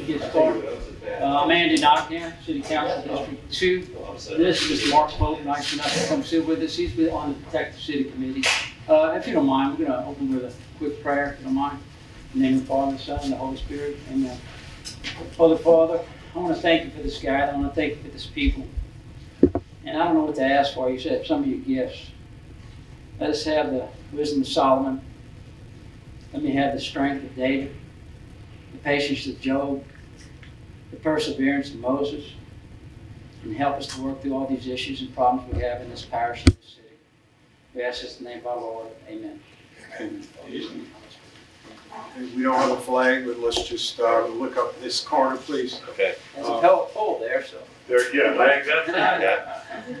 Get started. I'm Andy Naquin, City Council District 2. This is Mr. Mark Pope, nice enough to come sit with us. He's been on the Protective City Committee. If you don't mind, we're going to open with a quick prayer, if you don't mind. In the name of the Father, the Son, and the Holy Spirit. Amen. Holy Father, I want to thank you for this gathering. I want to thank you for this people. And I don't know what to ask for. You said some of your gifts. Let us have the wisdom of Solomon. Let me have the strength of David, the patience of Job, the perseverance of Moses, and help us to work through all these issues and problems we have in this parish and this city. We ask this in the name of our Lord. Amen. We don't have a flag, but let's just look up this corner, please. Okay. There's a pole there, so. There, yeah, Flags outside?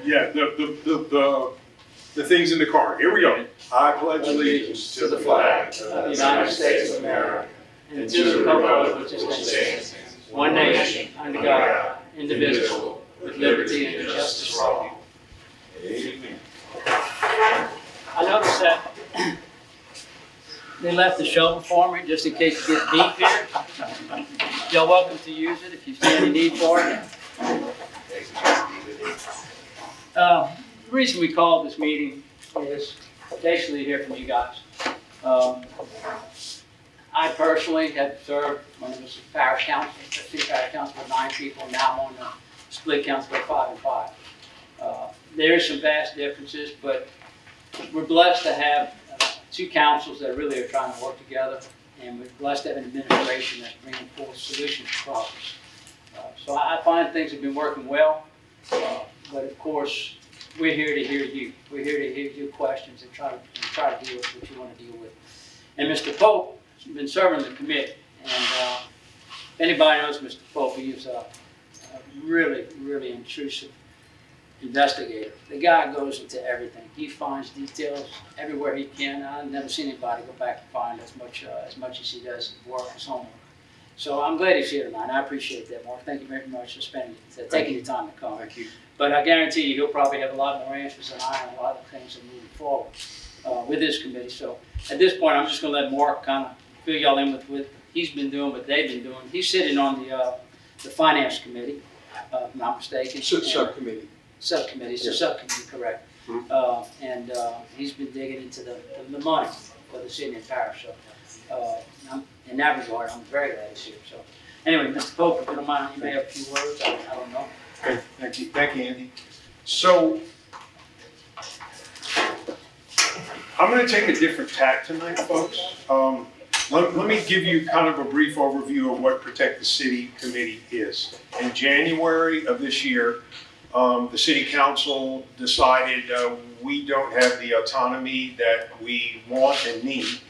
yeah. The things in the corner. Here we go. I pledge allegiance to the flag Of the United States of America, and to the republic which stands, one nation, under God, indivisible, with liberty and justice for all. Amen. I noticed that they left the shovel for me, just in case you get deep here. You're welcome to use it if you see any need for it. The reason we called this meeting is basically to hear from you guys. I personally have served when it was parish council, city parish council with 9 people, and now I'm on the split council with 5 and 5. There is some vast differences, but we're blessed to have 2 councils that really are trying to work together, and we're blessed to have an administration that's bringing forth solutions to problems. So I find things have been working well, but of course, we're here to hear you. We're here to hear your questions and try to deal with what you want to deal with. And Mr. Pope has been serving the committee, and if anybody knows Mr. Pope, he is a really, really intrusive investigator. The guy goes into everything. He finds details everywhere he can. I've never seen anybody go back and find as much as he does work, his homework. So I'm glad he's here tonight. I appreciate that, Mark. Thank you very much for taking the time to come. Thank you. But I guarantee you, he'll probably have a lot more answers than I on a lot of things that are moving forward with this committee. So at this point, I'm just going to let Mark kind of fill y'all in with what he's been doing, what they've been doing. He's sitting on the finance committee, if I'm not mistaken. Subcommittee. Subcommittee, so subcommittee, correct. And he's been digging into the money for the city and parish. So in that regard, I'm very glad he's here. So anyway, Mr. Pope, if you don't mind, you may have a few words. I don't know. Okay, thank you, Andy. So, I'm going to take a different tack tonight, folks. Let me give you kind of a brief overview of what Protect the City Committee is. In January of this year, the City Council decided we don't have the autonomy that we want and need.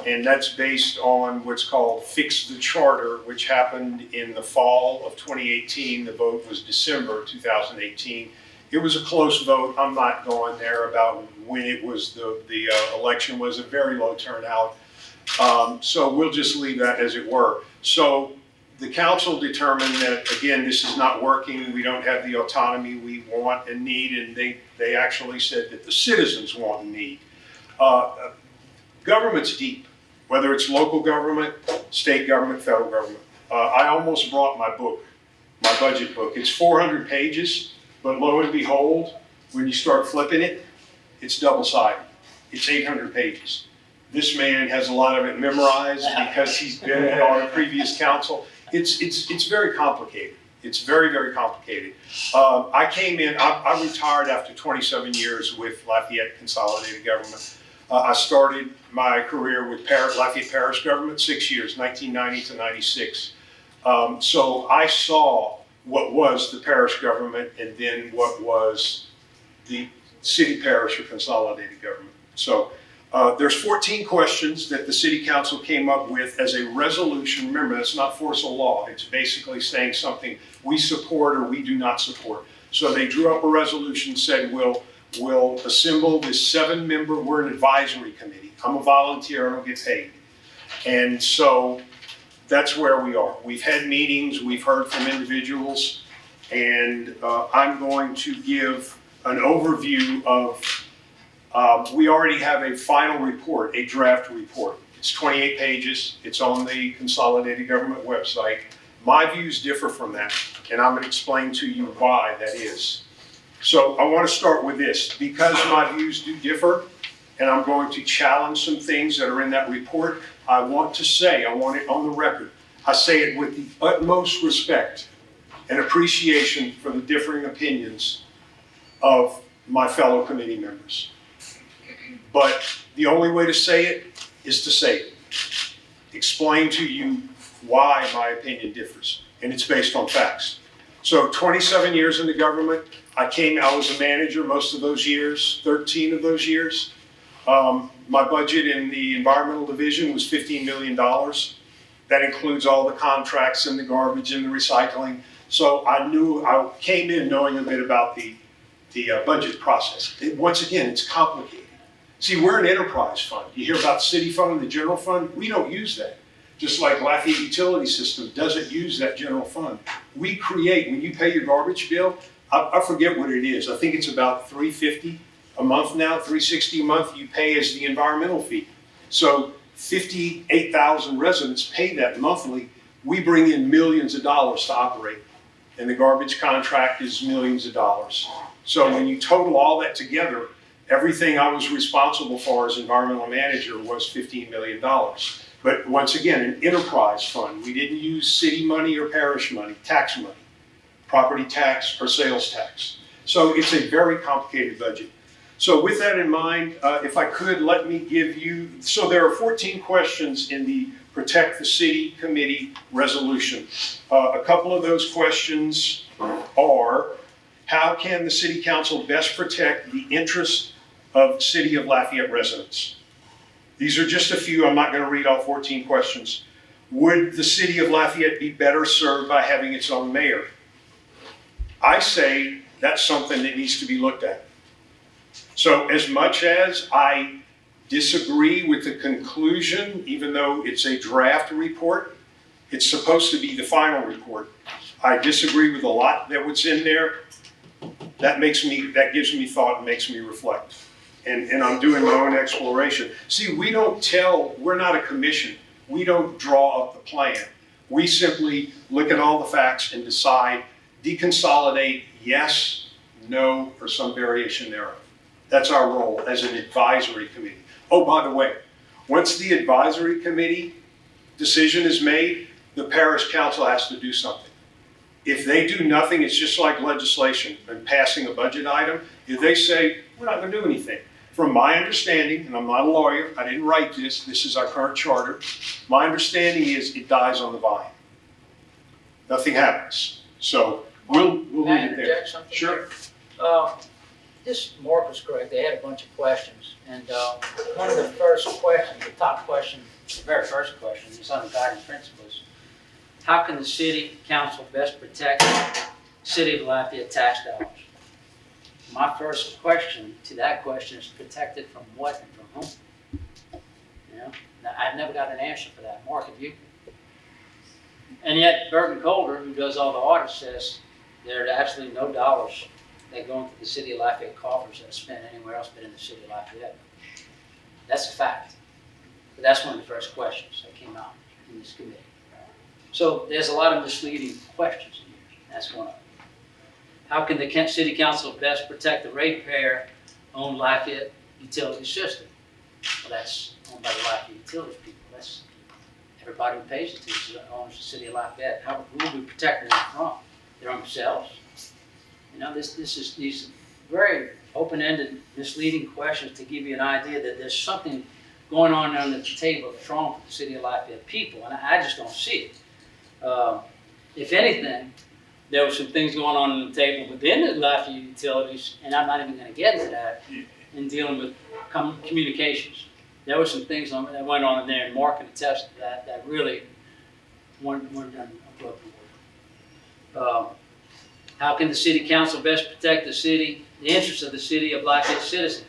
And that's based on what's called Fix the Charter, which happened in the fall of 2018. The vote was December 2018. It was a close vote. I'm not going there about when it was the election was a very low turnout. So we'll just leave that as it were. So the council determined that, again, this is not working. We don't have the autonomy we want and need, and they actually said that the citizens want and need. Government's deep, whether it's local government, state government, federal government. I almost brought my book, my budget book. It's 400 pages, but lo and behold, when you start flipping it, it's double-sided. It's 800 pages. This man has a lot of it memorized because he's been on a previous council. It's very complicated. It's very, very complicated. I came in, I retired after 27 years with Lafayette Consolidated Government. I started my career with Lafayette Parish Government, 6 years, 1990 to 96. So I saw what was the parish government and then what was the city parish or consolidated government. So there's 14 questions that the City Council came up with as a resolution. Remember, that's not force of law. It's basically saying something we support or we do not support. So they drew up a resolution, said we'll assemble this 7-member, we're an advisory committee. I'm a volunteer, I don't get paid. And so that's where we are. We've had meetings, we've heard from individuals, and I'm going to give an overview of, we already have a final report, a draft report. It's 28 pages, it's on the Consolidated Government website, My views differ from that, and I'm going to explain to you why that is. So I want to start with this. Because my views do differ, and I'm going to challenge some things that are in that report, I want to say, I want it on the record, I say it with the utmost respect and appreciation for the differing opinions of my fellow committee members. But the only way to say it is to say it. Explain to you why my opinion differs, and it's based on facts. So 27 years in the government, I was a manager most of those years, 13 of those years. My budget in the environmental division was $15 million. That includes all the contracts and the garbage and the recycling. So I came in knowing a bit about the budget process. Once again, it's complicated. See, we're an enterprise fund. You hear about the city fund and the general fund. We don't use that. Just like Lafayette Utility System doesn't use that general fund. We create, when you pay your garbage bill, I forget what it is. I think it's about $350 a month now, $360 a month you pay as the environmental fee. So 58,000 residents pay that monthly. We bring in millions of dollars to operate. And the garbage contract is millions of dollars. So when you total all that together, everything I was responsible for as environmental manager was $15 million. But once again, an enterprise fund. We didn't use city money or parish money, tax money, property tax or sales tax. So it's a very complicated budget. So with that in mind, if I could, let me give you, so there are 14 questions in the Protect the City Committee resolution. A couple of those questions are, how can the City Council best protect the interests of City of Lafayette residents? These are just a few. I'm not going to read all 14 questions. Would the City of Lafayette be better served by having its own mayor? I say that's something that needs to be looked at. So as much as I disagree with the conclusion, even though it's a draft report, it's supposed to be the final report. I disagree with a lot that was in there. That gives me thought and makes me reflect. And I'm doing my own exploration. See, we're not a commission. We don't draw up the plan. We simply look at all the facts and decide, deconsolidate, yes, no, or some variation thereof. That's our role as an advisory committee. Oh, by the way, once the advisory committee decision is made, the parish council has to do something. If they do nothing, it's just like legislation and passing a budget item. If they say, we're not going to do anything. From my understanding, and I'm not a lawyer, I didn't write this, this is our current charter. My understanding is it dies on the vine. Nothing happens. So we'll leave it there. Something Sure. This Mark was correct. They had a bunch of questions, and one of the first questions, the top question, the very first question, is on the guiding principles. How can the city council best protect City of Lafayette tax dollars? My first question to that question is protected from what and from whom? You know, now, I've never got an answer for that. Mark, have you? And yet, Burton Colder, who does all the audits, says there are absolutely no dollars that go into the City of Lafayette coffers that are spent anywhere else but in the City of Lafayette. That's a fact. But that's one of the first questions that came out in this committee. So there's a lot of misleading questions in here. That's one of them. How can the City Council best protect the ratepayer-owned Lafayette utility system? Well, that's owned by the Lafayette Utilities people. That's everybody who pays it to owns the City of Lafayette. Who are we protecting them from? Their own selves. You know, these very open-ended, misleading questions to give you an idea that there's something going on under the table that's wrong with the City of Lafayette people, and I just don't see it. If anything, there were some things going on the table within the Lafayette Utilities, and I'm not even going to get into that, in dealing with communications. There were some things that went on in there, and Mark can attest to that really weren't done appropriately. How can the City Council best protect the interests of the City of Lafayette citizens?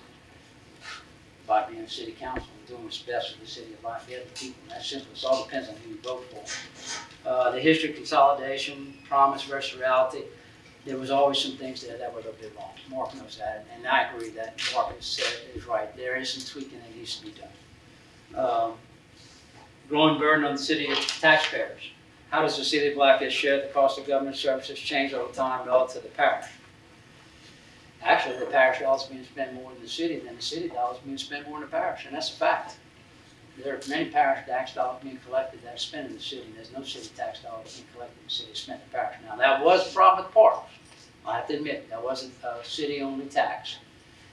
By being a City Council and doing what's best for the City of Lafayette, the people. And that's simple. It all depends on who you vote for. The history of consolidation, promise versus reality, there was always some things there that were a little bit wrong. Mark knows that, and I agree that Mark has said is right. There is some tweaking that needs to be done. Growing burden on the city taxpayers. how does the city of Lafayette share the cost of government services change over time relative to the parish? Actually, the parish dollars being spent more than the city dollars being spent more than the parish, and that's a fact. There are many parish tax dollars being collected that are spent in the city. There's no city tax dollars being collected in the city, spent in the parish. Now, that was a problem with parks. I have to admit, that wasn't a city-only tax.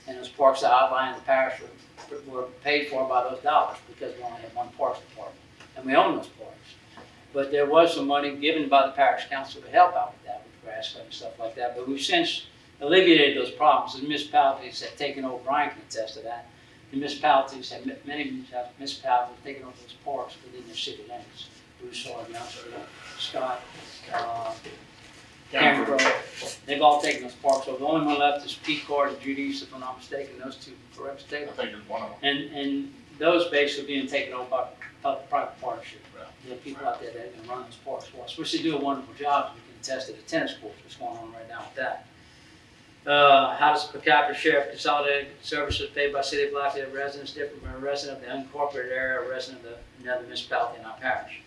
And those parks that outlying the parish were paid for by those dollars because we only had one parks department. And we own those parks. But there was some money given by the parish council to help out with that, with grass cutting and stuff like that. But we've since alleviated those problems. The municipalities have taken over, Brian can attest to that. The municipalities have, many municipalities have taken over those parks within their city limits. Broussard, Youngsville, Scott, Cameron, they've all taken those parks. So the only one left is Picard and Judy's, if I'm not mistaken, those two, correct, I State? think there's one of them. And those basically being taken over by public-private partnership. There are people out there that can run those parks for us, which they do a wonderful job. We can attest to the tennis courts, what's going on right now with that. How does per capita share of consolidated services paid by City of Lafayette residents differ from a resident of the unincorporated area or resident of another municipality in our parish?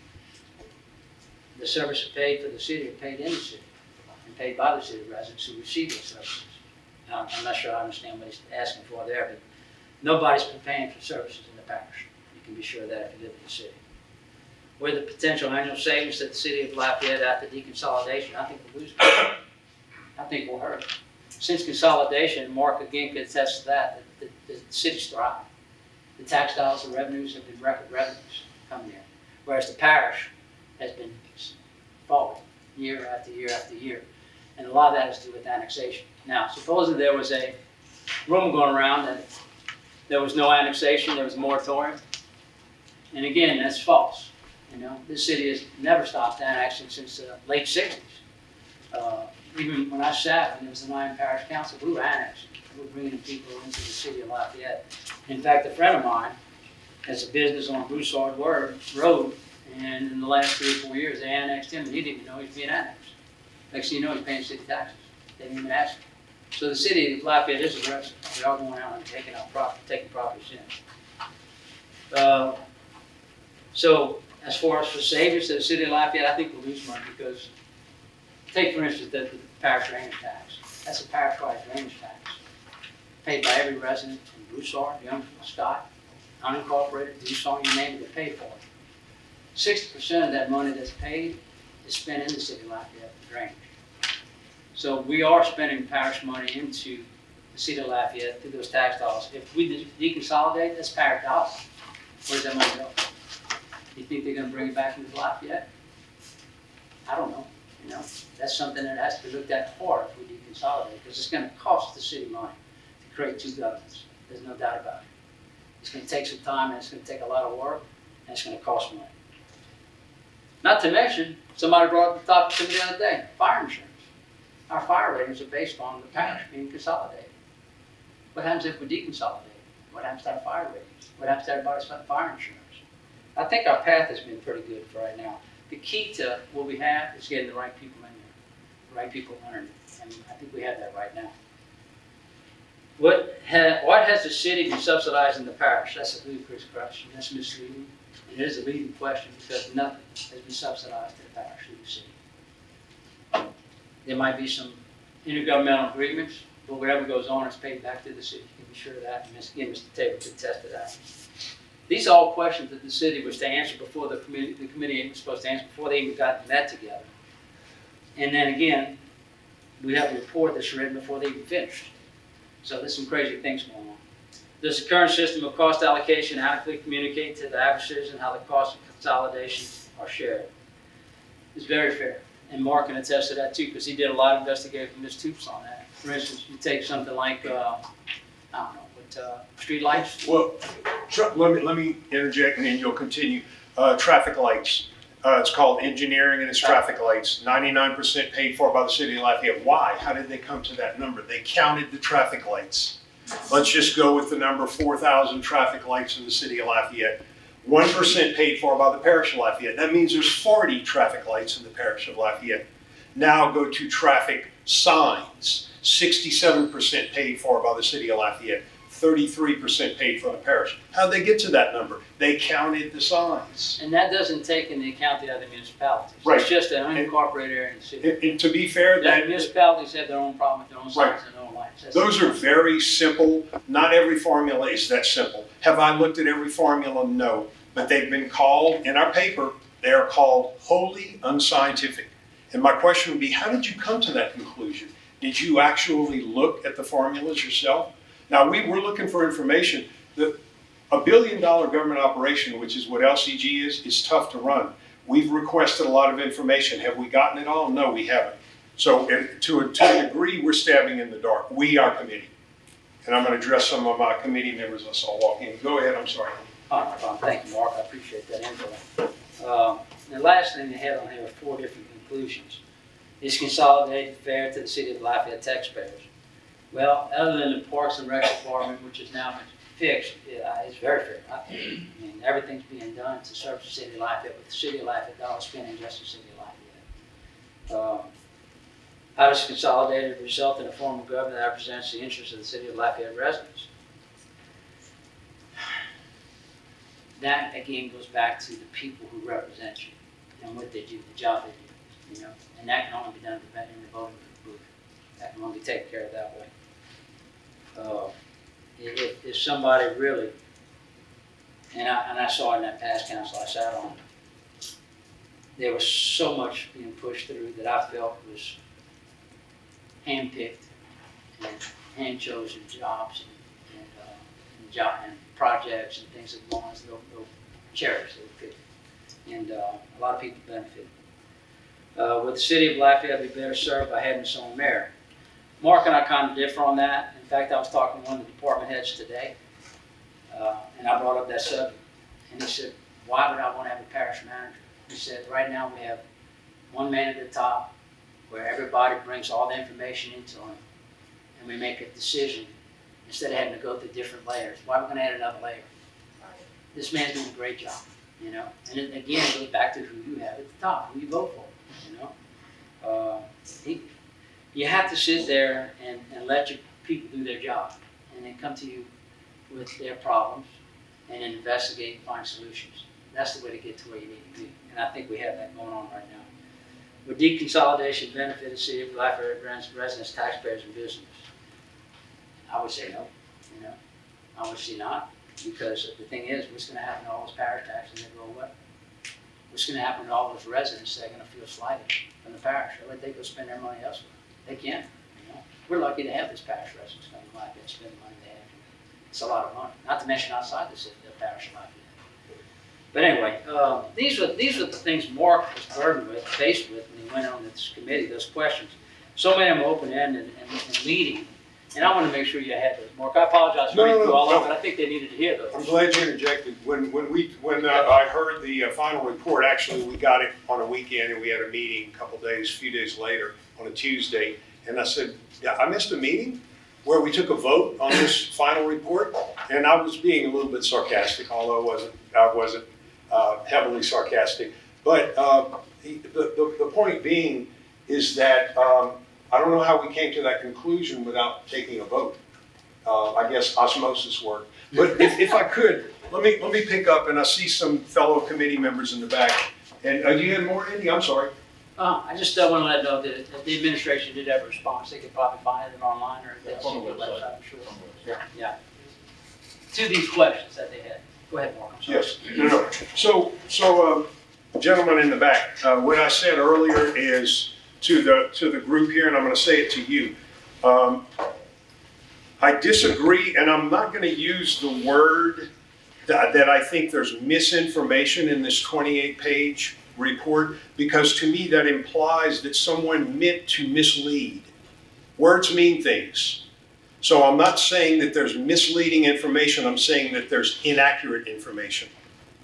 The services paid for the city are paid in the city and paid by the city residents who receive those services. Now, I'm not sure I understand what he's asking for there, but nobody's been paying for services in the parish. You can be sure of that if you live in the city. What are the potential annual savings that the City of Lafayette after deconsolidation? I think we'll lose. I think we'll hurt. Since consolidation, Mark again could attest to that, the city's thrived. The tax dollars and revenues have been record revenues coming in, whereas the parish has been falling year after year after year. And a lot of that is to do with annexation. Now, supposing there was a rumor going around that there was no annexation, there was a moratorium. And again, that's false. You know, this city has never stopped annexing since the late 60s. Even when I sat, when there was the 9 parish council, we were annexing. We were bringing people into the city of Lafayette. In fact, a friend of mine has a business on Broussard Road, and in the last 3 or 4 years, they annexed him, and he didn't even know he was being annexed. Next thing you know, he's paying city taxes. They didn't even ask him. So the city of Lafayette is aggressive. They are going out and taking properties in. So as far as for savings to the city of Lafayette, I think we'll lose money because, take for instance the parish drainage tax. That's a parish-wide drainage tax paid by every resident in Broussard, Youngsville, Scott, unincorporated, Broussard, you name it, they pay for it. 60% of that money that's paid is spent in the city of Lafayette for drainage. So we are spending parish money into the city of Lafayette through those tax dollars. If we deconsolidate, that's parish dollars. Where's that money go? You think they're going to bring it back into Lafayette? I don't know. You know, that's something that has to be looked at hard if we deconsolidate, because it's going to cost the city money to create 2 governments. There's no doubt about it. It's going to take some time, and it's going to take a lot of work, and it's going to cost money. Not to mention, somebody brought up the topic to me the other day, fire insurance. Our fire ratings are based on the parish being consolidated. What happens if we deconsolidate? What happens to our fire ratings? What happens to everybody's fire insurance? I think our path has been pretty good for right now. The key to what we have is getting the right people in there, the right people underneath, and I think we have that right now. What has the city been subsidizing the parish? That's a ludicrous question. That's misleading. And it is a leading question because nothing has been subsidized to the parish through the city. There might be some intergovernmental agreements, but whatever goes on is paid back to the city. You can be sure of that. And again, Mr. Tabor could attest to that. These are all questions that the city was to answer before the committee was supposed to answer before they even got met together. And then again, we have a report that's written before they even finished. So there's some crazy things going on. Does the current system of cost allocation adequately communicate to the average citizen how the cost of consolidation are shared? It's very fair. And Mark can attest to that too, because he did a lot of investigating from Ms. Toops on that. For instance, you take something like, I don't know, street lights. Well, let me interject and then you'll continue. Traffic lights. It's called engineering and it's traffic lights. 99% paid for by the city of Lafayette. Why? How did they come to that number? They counted the traffic lights. Let's just go with the number 4,000 traffic lights in the city of Lafayette. 1% paid for by the parish of Lafayette. That means there's 40 traffic lights in the parish of Lafayette. Now go to traffic signs. 67% paid for by the city of Lafayette. 33% paid for the parish. How'd they get to that number? They counted the signs. And that doesn't take into account the other municipalities. Right. It's just an unincorporated area in the city. And to be fair, The that municipalities have their own problem with their own signs and their own lights. That's those are very simple. Not every formula is that simple. Have I looked at every formula? No. But they've been called, in our paper, they are called wholly unscientific. And my question would be, how did you come to that conclusion? Did you actually look at the formulas yourself? Now, we were looking for information. A $1 billion government operation, which is what LCG is tough to run. We've requested a lot of information. Have we gotten it all? No, we haven't. So to a degree, we're stabbing in the dark. We, our committee. And I'm going to address some of my committee members I saw walking. Go ahead, I'm sorry. Thank you, Mark. I appreciate that info. The last thing they had on here were 4 different conclusions. Is consolidated fair to the city of Lafayette taxpayers. Well, other than the Parks and Rec Department, which has now been fixed, it's very fair. I mean, everything's being done to serve the city of Lafayette, with the city of Lafayette dollars spending just the city of Lafayette. How does consolidated result in a form of government that represents the interests of the city of Lafayette residents? That again goes back to the people who represent you and what they do, the job they do. You know, and that can only be done in the voting booth. That can only be taken care of that way. If somebody really, and I saw in that past council I sat on, there was so much being pushed through that I felt was handpicked and hand-chosen jobs and projects and things that belong as they'll cherish, they'll pick. And a lot of people benefited. Would the city of Lafayette be better served by having its own mayor? Mark and I kind of differ on that. In fact, I was talking to one of the department heads today, and I brought up that subject. And he said, why would I want to have a parish manager? He said, right now we have one man at the top where everybody brings all the information into him, and we make a decision instead of having to go through different layers. Why are we going to add another layer? This man's doing a great job, you know. And it, again, it goes back to who you have at the top, who you vote for. You know, you have to sit there and let your people do their job, and then come to you with their problems, and then investigate and find solutions. That's the way to get to where you need to be, and I think we have that going on right now. Would deconsolidation benefit the city of Lafayette residents, taxpayers, and business? I would say no. You know, I would say not, because the thing is, what's going to happen to all those parish taxes that go away? What's going to happen to all those residents that are going to feel slighted from the parish? Or they go spend their money elsewhere. They can. You know? We're lucky to have this parish residents come to Lafayette and spend the money they have. It's a lot of money. Not to mention outside the city, the parish of Lafayette. But anyway, these were the things Mark was faced with when he went on this committee, those questions. So many of them open-ended and leading. And I want to make sure you had those. Mark, I apologize for reading through all of them, but I think they needed to hear those. I'm glad you interjected. When I heard the final report, actually we got it on a weekend and we had a meeting a few days later on a Tuesday. And I said, yeah, I missed a meeting where we took a vote on this final report. And I was being a little bit sarcastic, although I wasn't heavily sarcastic. But the point being is that I don't know how we came to that conclusion without taking a vote. I guess osmosis worked. But if I could, let me pick up, and I see some fellow committee members in the back. And you had more, Andy? I'm sorry. I just want to let know that if the administration did have a response, they could probably find it online or they'll see the website, I'm sure. Yeah. To these questions that they had. Go ahead, Mark. Yes. No. So, gentlemen in the back, what I said earlier is to the group here, and I'm going to say it to you. I disagree, and I'm not going to use the word that I think there's misinformation in this 28-page report, because to me that implies that someone meant to mislead. Words mean things. So I'm not saying that there's misleading information, I'm saying that there's inaccurate information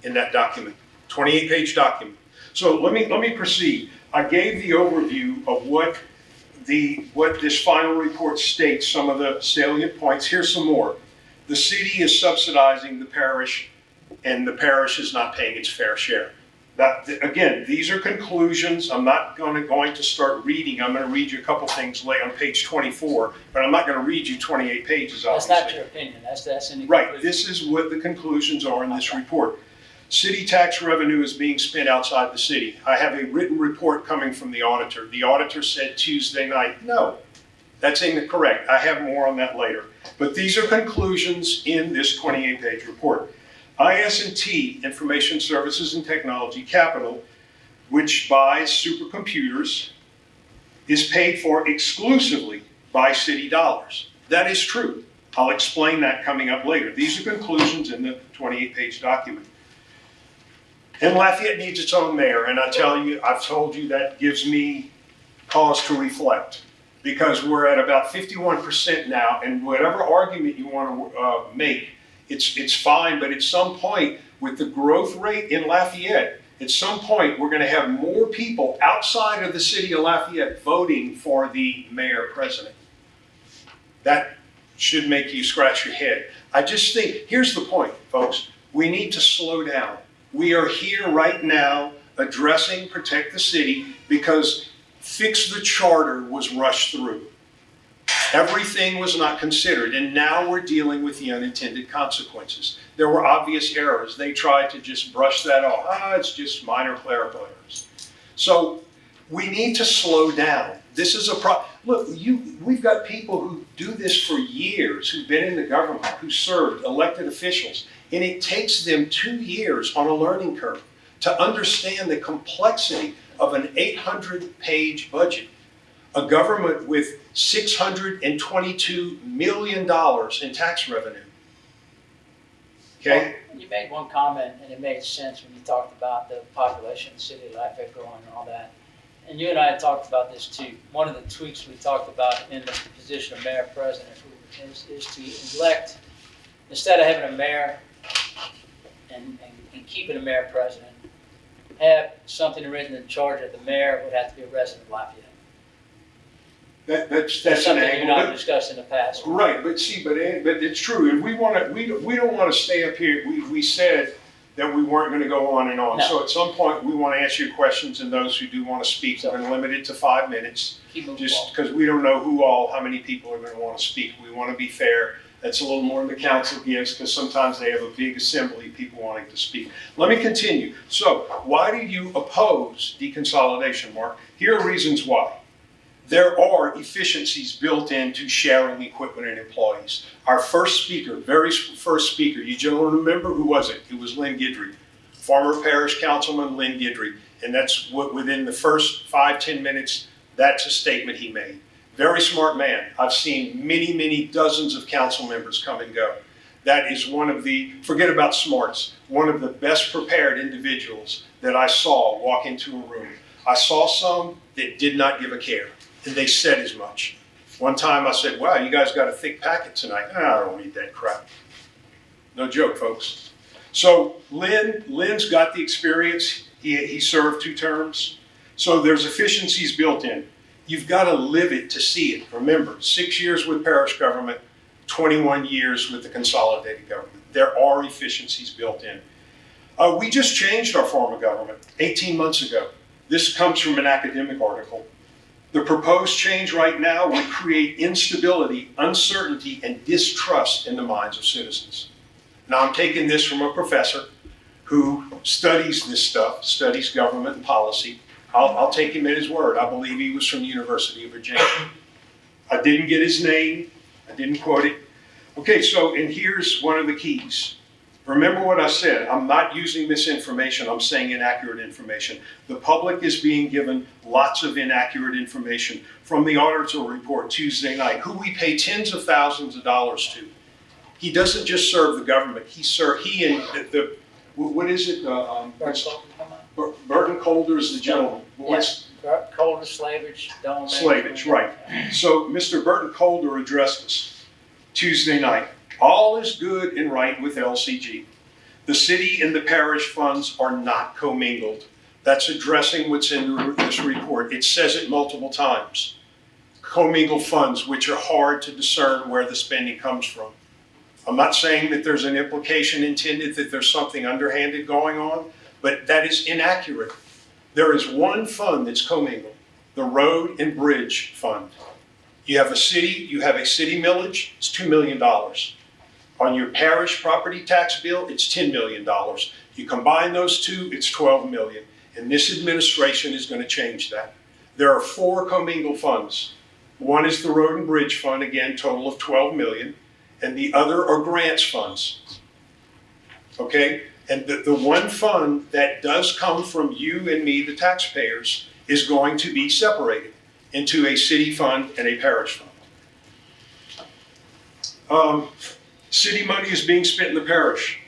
in that document, 28-page document. So let me proceed. I gave the overview of what this final report states, some of the salient points. Here's some more. The city is subsidizing the parish, and the parish is not paying its fair share. Again, these are conclusions. I'm not going to start reading. I'm going to read you a couple things late on page 24, but I'm not going to read you 28 pages, obviously. That's not your opinion, that's in the Right, conclusion. this is what the conclusions are in this report. City tax revenue is being spent outside the city. I have a written report coming from the auditor. The auditor said Tuesday night, no, that's incorrect. I have more on that later. But these are conclusions in this 28-page report. IS&T, Information Services and Technology Capital, which buys supercomputers, is paid for exclusively by city dollars. That is true. I'll explain that coming up later. These are conclusions in the 28-page document. And Lafayette needs its own mayor, and I've told you that gives me cause to reflect, because we're at about 51% now, and whatever argument you want to make, it's fine, but at some point, with the growth rate in Lafayette, at some point, we're going to have more people outside of the city of Lafayette voting for the mayor-president. That should make you scratch your head. I just think, here's the point, folks. We need to slow down. We are here right now addressing Protect the City because Fix the Charter was rushed through. Everything was not considered, and now we're dealing with the unintended consequences. There were obvious errors. They tried to just brush that off. It's just minor clerical errors. So we need to slow down. This is a problem. Look, we've got people who do this for years, who've been in the government, who served, elected officials, and it takes them 2 years on a learning curve to understand the complexity of an 800-page budget. A government with $622 million in tax revenue. Okay? Well, you made one comment, and it made sense when you talked about the population of the city of Lafayette growing and all that. And you and I had talked about this too. One of the tweaks we talked about in the position of mayor-president is to elect, instead of having a mayor and keeping a mayor-president, have something written in charge that the mayor would have to be a resident of Lafayette. That's something an you and angle. I have discussed in the past. Right, but it's true, and we don't want to stay up here. We said that we weren't going to go on and on. No. So at some point, we want to answer your questions, and those who do want to speak, we're going to limit it to 5 minutes. Keep moving Just along. because we don't know how many people are going to want to speak. We want to be fair. That's a little more than the council gives, because sometimes they have a big assembly, people wanting to speak. Let me continue. So, why do you oppose deconsolidation, Mark? Here are reasons why. There are efficiencies built into sharing equipment and employees. Our first speaker, very first speaker, you gentlemen remember, who was it? It was Lynn Guidry, former parish councilman Lynn Guidry. And that's what, within the first 5-10 minutes, that's a statement he made. Very smart man. I've seen many, many dozens of council members come and go. That is one of the, forget about smarts, one of the best prepared individuals that I saw walk into a room. I saw some that did not give a care, and they said as much. One time I said, wow, you guys got a thick packet tonight. I don't read that crap. No joke, folks. So Lynn's got the experience. He served 2 terms. So there's efficiencies built in. You've got to live it to see it. Remember, 6 years with parish government, 21 years with the consolidated government. There are efficiencies built in. We just changed our form of government 18 months ago. This comes from an academic article. The proposed change right now would create instability, uncertainty, and distrust in the minds of citizens. Now, I'm taking this from a professor who studies this stuff, studies government and policy. I'll take him at his word. I believe he was from the University of Virginia. I didn't get his name. I didn't quote it. Okay, so, and here's one of the keys. Remember what I said. I'm not using misinformation. I'm saying inaccurate information. The public is being given lots of inaccurate information from the auditor report Tuesday night, who we pay tens of thousands of dollars to. He doesn't just serve the government. He and the what is it? Burton Colder is the gentleman. Yes, Colder, Slavage, Dome. Slavage, right. So Mr. Burton Colder addressed us Tuesday night. All is good and right with LCG. The city and the parish funds are not commingled. That's addressing what's in this report. It says it multiple times. Commingled funds, which are hard to discern where the spending comes from. I'm not saying that there's an implication intended that there's something underhanded going on, but that is inaccurate. There is one fund that's commingled, the Road and Bridge Fund. You have a city millage, it's $2 million. On your parish property tax bill, it's $10 million. You combine those two, it's $12 million. And this administration is going to change that. There are 4 commingled funds. One is the Road and Bridge Fund, again, total of $12 million. And the other are grants funds. Okay? And the one fund that does come from you and me, the taxpayers, is going to be separated into a city fund and a parish fund. City money is being spent in the parish.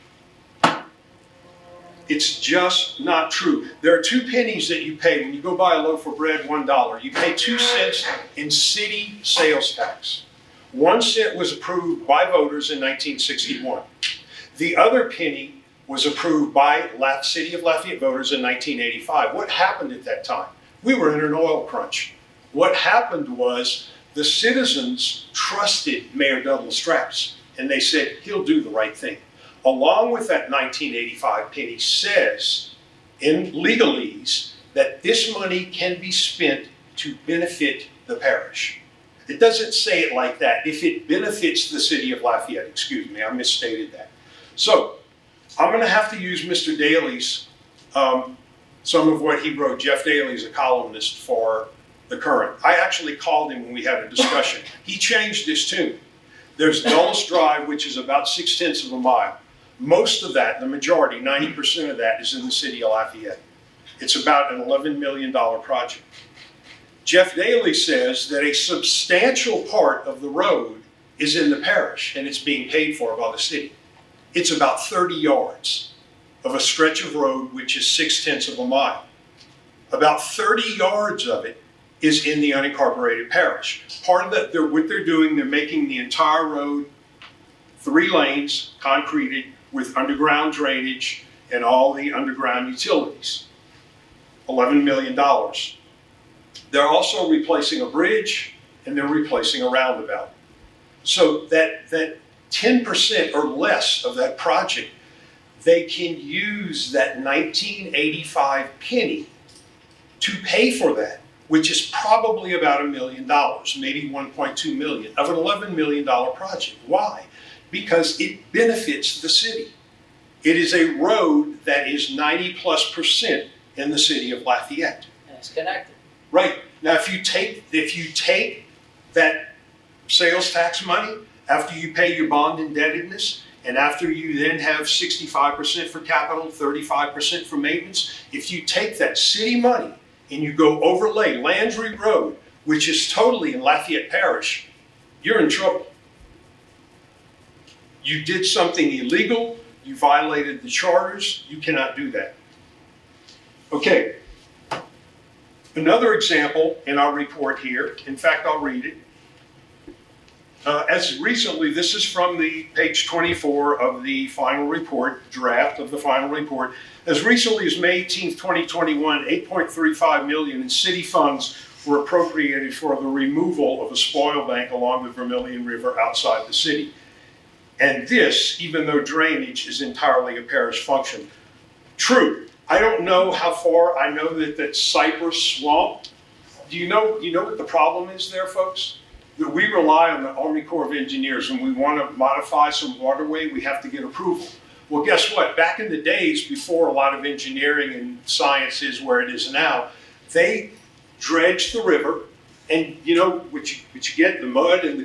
It's just not true. There are 2 pennies that you pay when you go buy a loaf of bread, $1. You pay 2 cents in city sales tax. 1 cent was approved by voters in 1961. The other penny was approved by City of Lafayette voters in 1985. What happened at that time? We were in an oil crunch. What happened was the citizens trusted Mayor Douglas Strauss, and they said, he'll do the right thing. Along with that 1985 penny says in legalese that this money can be spent to benefit the parish. It doesn't say it like that. If it benefits the city of Lafayette, excuse me, I misstated that. So I'm going to have to use Mr. Daly's, some of what he wrote. Jeff Daly is a columnist for The Current. I actually called him when we had a discussion. He changed his tune. There's Dulles Drive, which is about 6/10 of a mile. Most of that, the majority, 90% of that is in the city of Lafayette. It's about an $11 million project. Jeff Daly says that a substantial part of the road is in the parish and it's being paid for by the city. It's about 30 yards of a stretch of road which is 6/10 of a mile. About 30 yards of it is in the unincorporated parish. Part of that, what they're doing, they're making the entire road 3 lanes, concreted, with underground drainage and all the underground utilities. $11 million. They're also replacing a bridge and they're replacing a roundabout. So that 10% or less of that project, they can use that 1985 penny to pay for that, which is probably about $1 million, maybe 1.2 million of an $11 million project. Why? Because it benefits the city. It is a road that is 90+% in the city of Lafayette. And it's connected. Right. Now, if you take that sales tax money, after you pay your bond indebtedness, and after you then have 65% for capital, 35% for maintenance, if you take that city money and you go overlay Landry Road, which is totally in Lafayette Parish, you're in trouble. You did something illegal, you violated the charters, you cannot do that. Okay, another example in our report here, in fact, I'll read it. As recently, this is from the page 24 of the final report, draft of the final report. As recently as May 18th, 2021, $8.35 million in city funds were appropriated for the removal of a spoil bank along the Vermilion River outside the city. And this, even though drainage is entirely a parish function. True, I don't know how far, I know that Cypress Swamp, do you know what the problem is there, folks? That we rely on the Army Corps of Engineers. When we want to modify some waterway, we have to get approval. Well, guess what? Back in the days before a lot of engineering and science is where it is now, they dredged the river, and you know what you get, the mud and the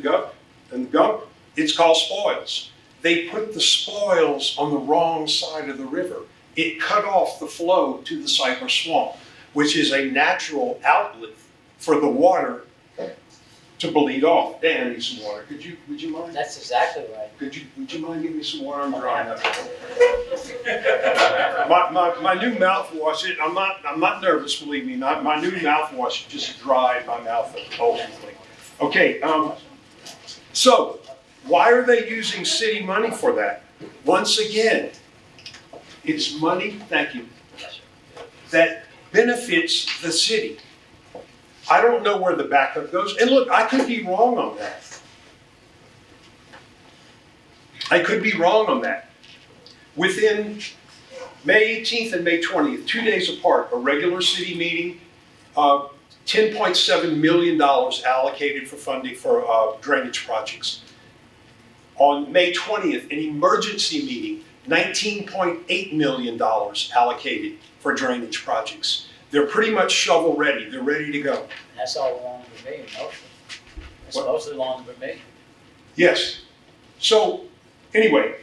gunk, it's called spoils. They put the spoils on the wrong side of the river. It cut off the flow to the Cypress Swamp, which is a natural outlet for the water to bleed off. Dan, I need some water. Would you mind? That's exactly right. Would you mind giving me some water? I'm drying up. my new mouthwash, I'm not nervous, believe me. My new mouthwash just dried my mouth ultimately. Okay, so why are they using city money for that? Once again, it's money, thank you, that benefits the city. I don't know where the backup goes. And look, I could be wrong on that. I could be wrong on that. Within May 18th and May 20th, 2 days apart, a regular city meeting, $10.7 million allocated for funding for drainage projects. On May 20th, an emergency meeting, $19.8 million allocated for drainage projects. They're pretty much shovel ready. They're ready to go. That's all along with me, mostly. That's What? mostly along with me. Yes. So, anyway,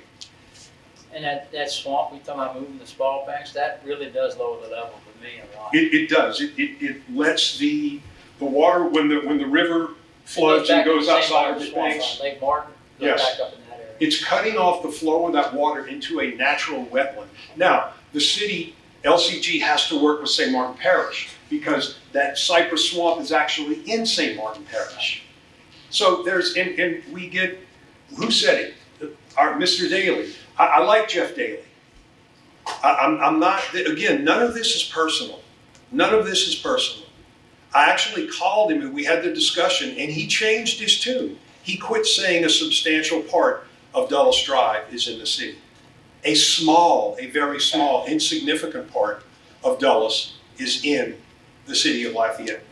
And that swamp, we talking about moving the small banks, that really does lower the level for me a lot. it does. It lets the water, when the river floods and goes outside of the banks, Lake Martin, goes Yes. back up in that area. it's cutting off the flow of that water into a natural wetland. Now, the city, LCG, has to work with St. Martin Parish because that cypress swamp is actually in St. Martin Parish. So there's, and we get, who said it? Our Mr. Daly. I like Jeff Daly. I'm not, again, none of this is personal. None of this is personal. I actually called him and we had the discussion and he changed his tune. He quit saying a substantial part of Dulles Drive is in the city. A very small, insignificant part of Dulles is in the city of Lafayette.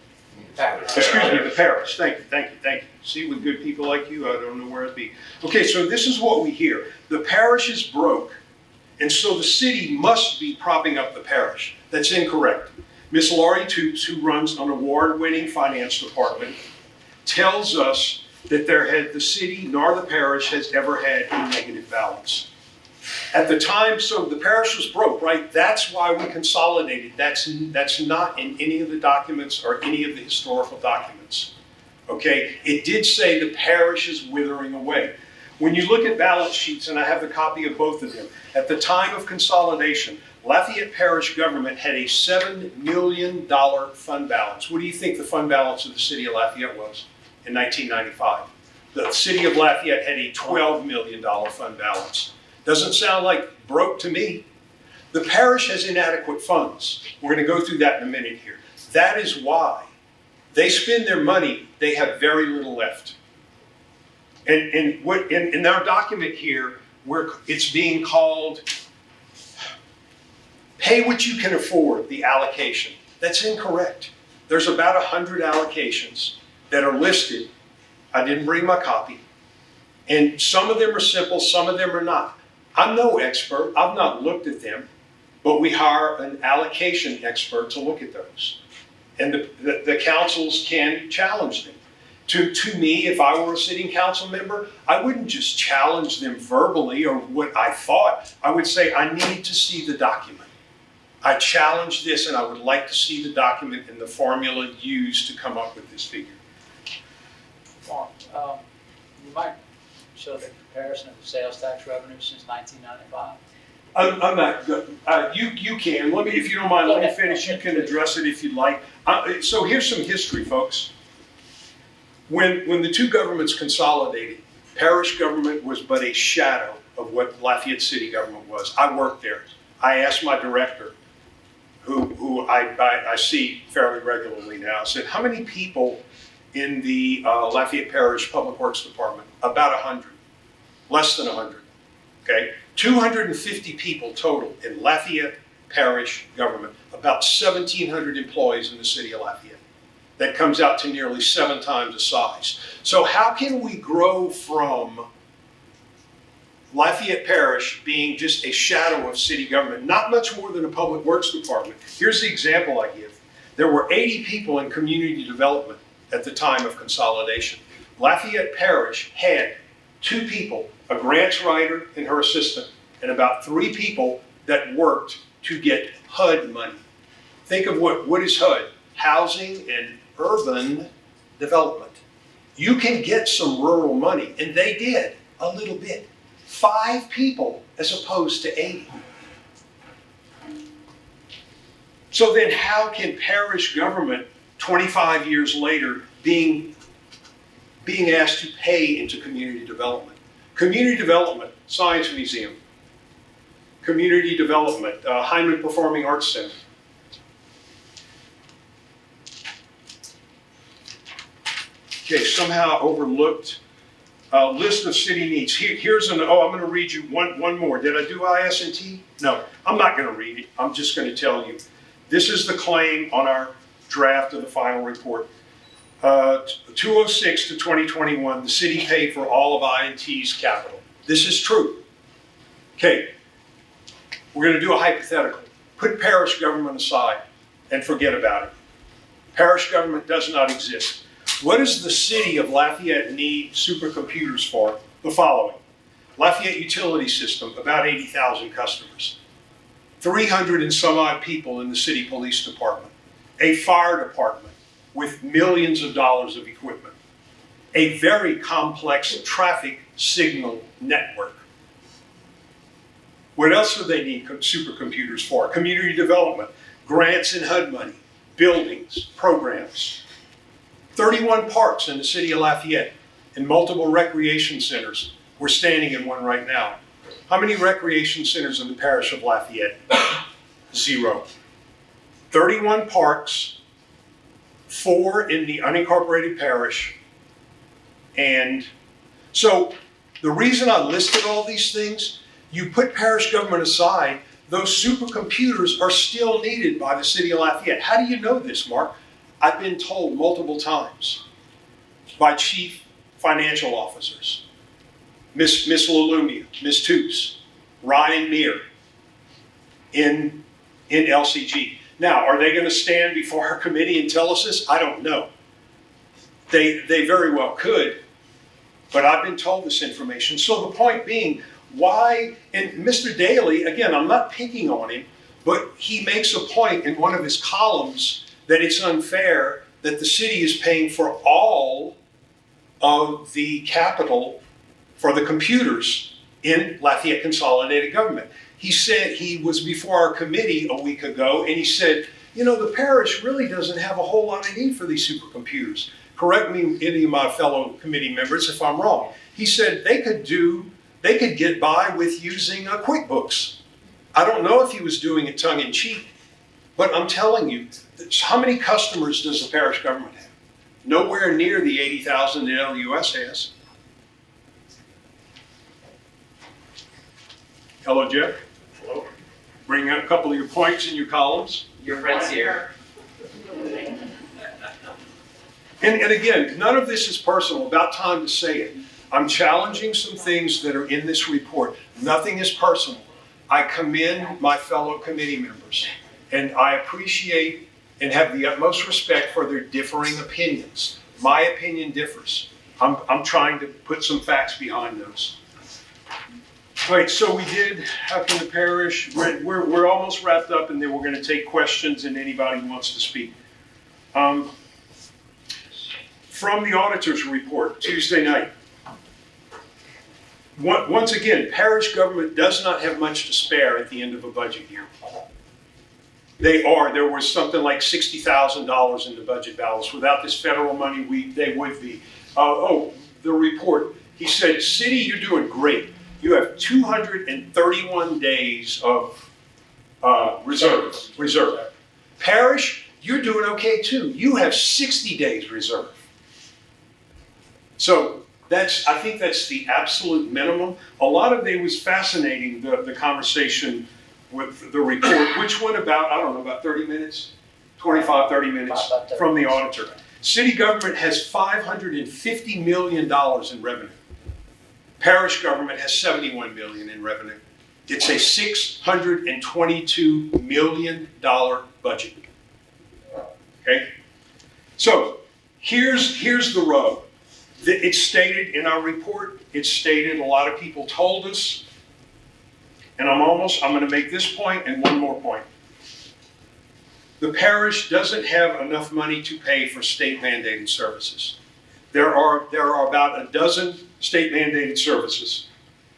Excuse me, the parish. Thank you. See, with good people like you, I don't know where I'd be. Okay, so this is what we hear. The parish is broke, and so the city must be propping up the parish. That's incorrect. Miss Laurie Toops, who runs an award-winning finance department, tells us that the city nor the parish has ever had a negative balance. At the time, so the parish was broke, right? That's why we consolidated. That's not in any of the documents or any of the historical documents. Okay? It did say the parish is withering away. When you look at balance sheets, and I have the copy of both of them, at the time of consolidation, Lafayette Parish government had a $7 million fund balance. What do you think the fund balance of the city of Lafayette was in 1995? The city of Lafayette had a $12 million fund balance. Doesn't sound like broke to me. The parish has inadequate funds. We're going to go through that in a minute here. That is why they spend their money, they have very little left. And in our document here, where it's being called pay what you can afford, the allocation. That's incorrect. There's about 100 allocations that are listed. I didn't bring my copy. And some of them are simple, some of them are not. I'm no expert, I've not looked at them, but we hire an allocation expert to look at those. And the councils can challenge them. To me, if I were a sitting council member, I wouldn't just challenge them verbally or what I thought. I would say, I need to see the document. I challenge this and I would like to see the document and the formula used to come up with this figure. Mark, you might show the comparison of the sales tax revenue since 1995. I'm not, you can, let me, if you don't mind, let me finish, you can address it if you'd like. So here's some history, folks. When the two governments consolidated, parish government was but a shadow of what Lafayette city government was. I worked there. I asked my director, who I see fairly regularly now, I said, how many people in the Lafayette Parish Public Works Department? About 100, less than 100, okay? 250 people total in Lafayette Parish government, about 1,700 employees in the city of Lafayette. That comes out to nearly 7 times the size. So how can we grow from Lafayette Parish being just a shadow of city government, not much more than a public works department? Here's the example I give. There were 80 people in community development at the time of consolidation. Lafayette Parish had 2 people, a grants writer and her assistant, and about 3 people that worked to get HUD money. Think of what is HUD? Housing and Urban Development. You can get some rural money, and they did a little bit. 5 people as opposed to 80. So then how can parish government 25 years later being asked to pay into community development? Community development, Science Museum. Community development, Hyman Performing Arts Center. Okay, somehow overlooked. List of city needs. Here's I'm going to read you one more. Did I do IS&T? No. I'm not going to read it. I'm just going to tell you. This is the claim on our draft of the final report. 206 to 2021, the city paid for all of I&T's capital. This is true. Okay, we're going to do a hypothetical. Put parish government aside and forget about it. Parish government does not exist. What does the city of Lafayette need supercomputers for? The following. Lafayette utility system, about 80,000 customers. 300 and some odd people in the city police department. A fire department with millions of dollars of equipment. A very complex traffic signal network. What else do they need supercomputers for? Community development, grants and HUD money, buildings, programs. 31 parks in the city of Lafayette and multiple recreation centers. We're standing in one right now. How many recreation centers in the parish of Lafayette? 0. 31 parks, 4 in the unincorporated parish. And so the reason I listed all these things, you put parish government aside, those supercomputers are still needed by the city of Lafayette. How do you know this, Mark? I've been told multiple times by chief financial officers, Miss Lalumia, Miss Toops, Ryan Meir in LCG. Now, are they going to stand before our committee and tell us this? I don't know. They very well could, but I've been told this information. So the point being, why, and Mr. Daly, again, I'm not picking on him, but he makes a point in one of his columns that it's unfair that the city is paying for all of the capital for the computers in Lafayette Consolidated Government. He said, he was before our committee a week ago, and he said, you know, the parish really doesn't have a whole lot of need for these supercomputers. Correct me, any of my fellow committee members, if I'm wrong. He said they could get by with using QuickBooks. I don't know if he was doing it tongue in cheek, but I'm telling you, how many customers does the parish government have? Nowhere near the 80,000 that LUS has. Hello, Jeff. Hello. Bring up a couple of your points in your columns. Your friend's here. And again, none of this is personal. About time to say it. I'm challenging some things that are in this report. Nothing is personal. I commend my fellow committee members, and I appreciate and have the utmost respect for their differing opinions. My opinion differs. I'm trying to put some facts behind those. All right, so we did How Can the Parish? We're almost wrapped up, and then we're going to take questions and anybody who wants to speak. From the auditor's report, Tuesday night. Once again, parish government does not have much to spare at the end of a budget year. There was something like $60,000 in the budget balance. Without this federal money, they would be. The report, he said, city, you're doing great. You have 231 days of reserve. Parish, you're doing okay too. You have 60 days reserve. So I think that's the absolute minimum. A lot of it was fascinating, the conversation with the report, which went about, I don't know, about 30 minutes, 25, 30 minutes from the auditor. City government has $550 million in revenue. Parish government has $71 million in revenue. It's a $622 million budget. Okay? So here's the rub. It's stated in our report, it's stated, a lot of people told us, and I'm going to make this point and one more point. The parish doesn't have enough money to pay for state mandated services. There are about a dozen state mandated services.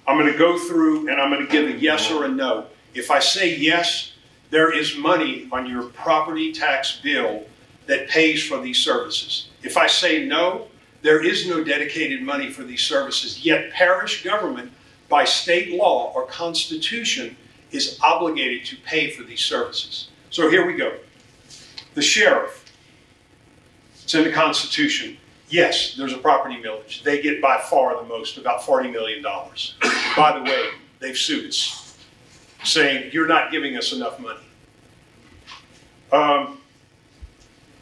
I'm going to go through and I'm going to give a yes or a no. If I say yes, there is money on your property tax bill that pays for these services. If I say no, there is no dedicated money for these services, yet parish government, by state law or constitution, is obligated to pay for these services. So here we go. The sheriff, it's in the Constitution. Yes, there's a property millage. They get by far the most, about $40 million. By the way, they've sued us. saying, you're not giving us enough money.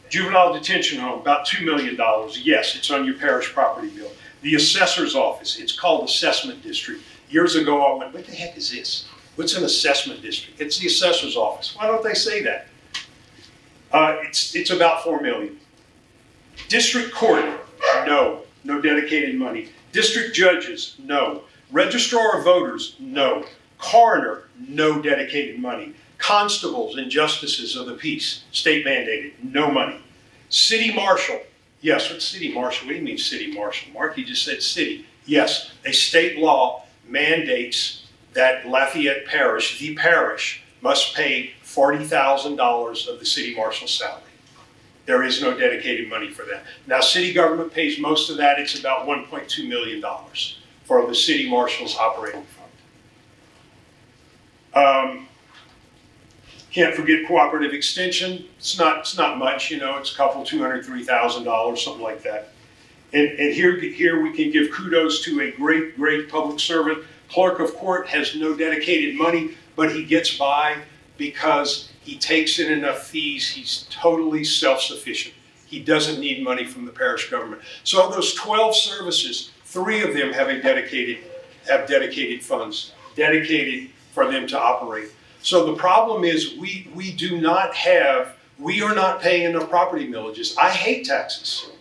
Juvenile detention home, about $2 million. Yes, it's on your parish property bill. The assessor's office, it's called assessment district. Years ago, I went, what the heck is this? What's an assessment district? It's the assessor's office. Why don't they say that? It's about $4 million. District court, no dedicated money. District judges, no. Registrar of voters, no. Coroner, no dedicated money. Constables and justices of the peace, state mandated, no money. City marshal, yes, what's city marshal? What do you mean city marshal? Mark, you just said city. Yes, a state law mandates that Lafayette Parish, the parish, must pay $40,000 of the city marshal's salary. There is no dedicated money for that. Now, city government pays most of that. It's about $1.2 million for the city marshal's operating fund. Can't forget cooperative extension. It's not much, you know, it's a couple, $200,000, $3,000, something like that. And here we can give kudos to a great public servant. Clerk of court has no dedicated money, but he gets by because he takes in enough fees. He's totally self-sufficient. He doesn't need money from the parish government. So of those 12 services, 3 of them have dedicated funds, dedicated for them to operate. So the problem is we are not paying enough property millages. I hate taxes.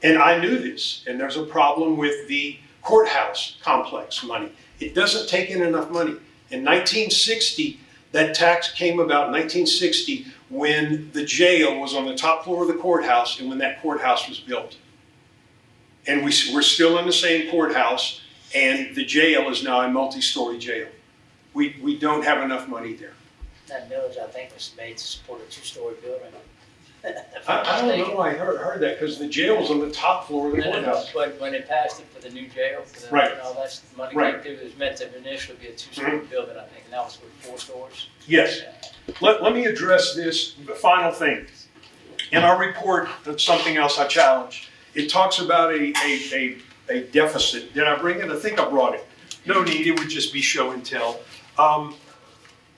And I knew this. And there's a problem with the courthouse complex money. It doesn't take in enough money. In 1960, that tax came about in 1960 when the jail was on the top floor of the courthouse and when that courthouse was built. And we're still in the same courthouse, and the jail is now a multi-story jail. We don't have enough money there. That millage, I think, was made to support a 2-story building. I don't know, I heard that, because the jail was on the top floor of the courthouse. But when they passed it for the new jail, Right. all that money Right. came through, it was meant to initially be a 2-story building, I think, and that was with 4 stories. Yes. Let me address this, the final thing. In our report, that's something else I challenged. It talks about a deficit. Did I bring it? I think I brought it. No need, it would just be show and tell.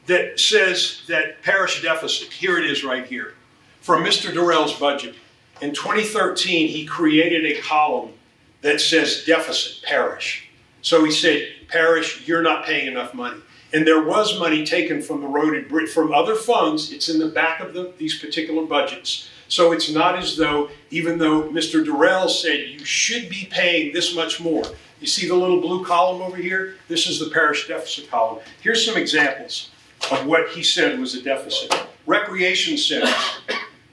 That says that parish deficit, here it is right here. From Mr. Durrell's budget. In 2013, he created a column that says deficit parish. So he said, parish, you're not paying enough money. And there was money taken from the road and bridge, from other funds. It's in the back of these particular budgets. So it's not as though, even though Mr. Durrell said you should be paying this much more. You see the little blue column over here? This is the parish deficit column. Here's some examples of what he said was a deficit. Recreation centers.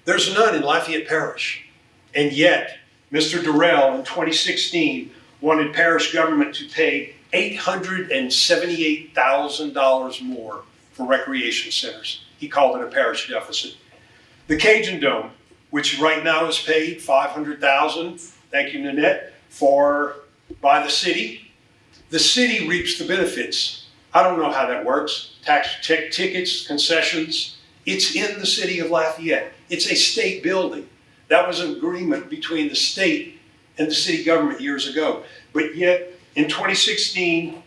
There's none in Lafayette Parish. And yet, Mr. Durrell in 2016 wanted parish government to pay $878,000 more for recreation centers. He called it a parish deficit. The Cajun Dome, which right now is paid $500,000, thank you, Nanette, by the city. The city reaps the benefits. I don't know how that works. Tax tickets, concessions. It's in the city of Lafayette. It's a state building. That was an agreement between the state and the city government years ago. But yet, in 2016,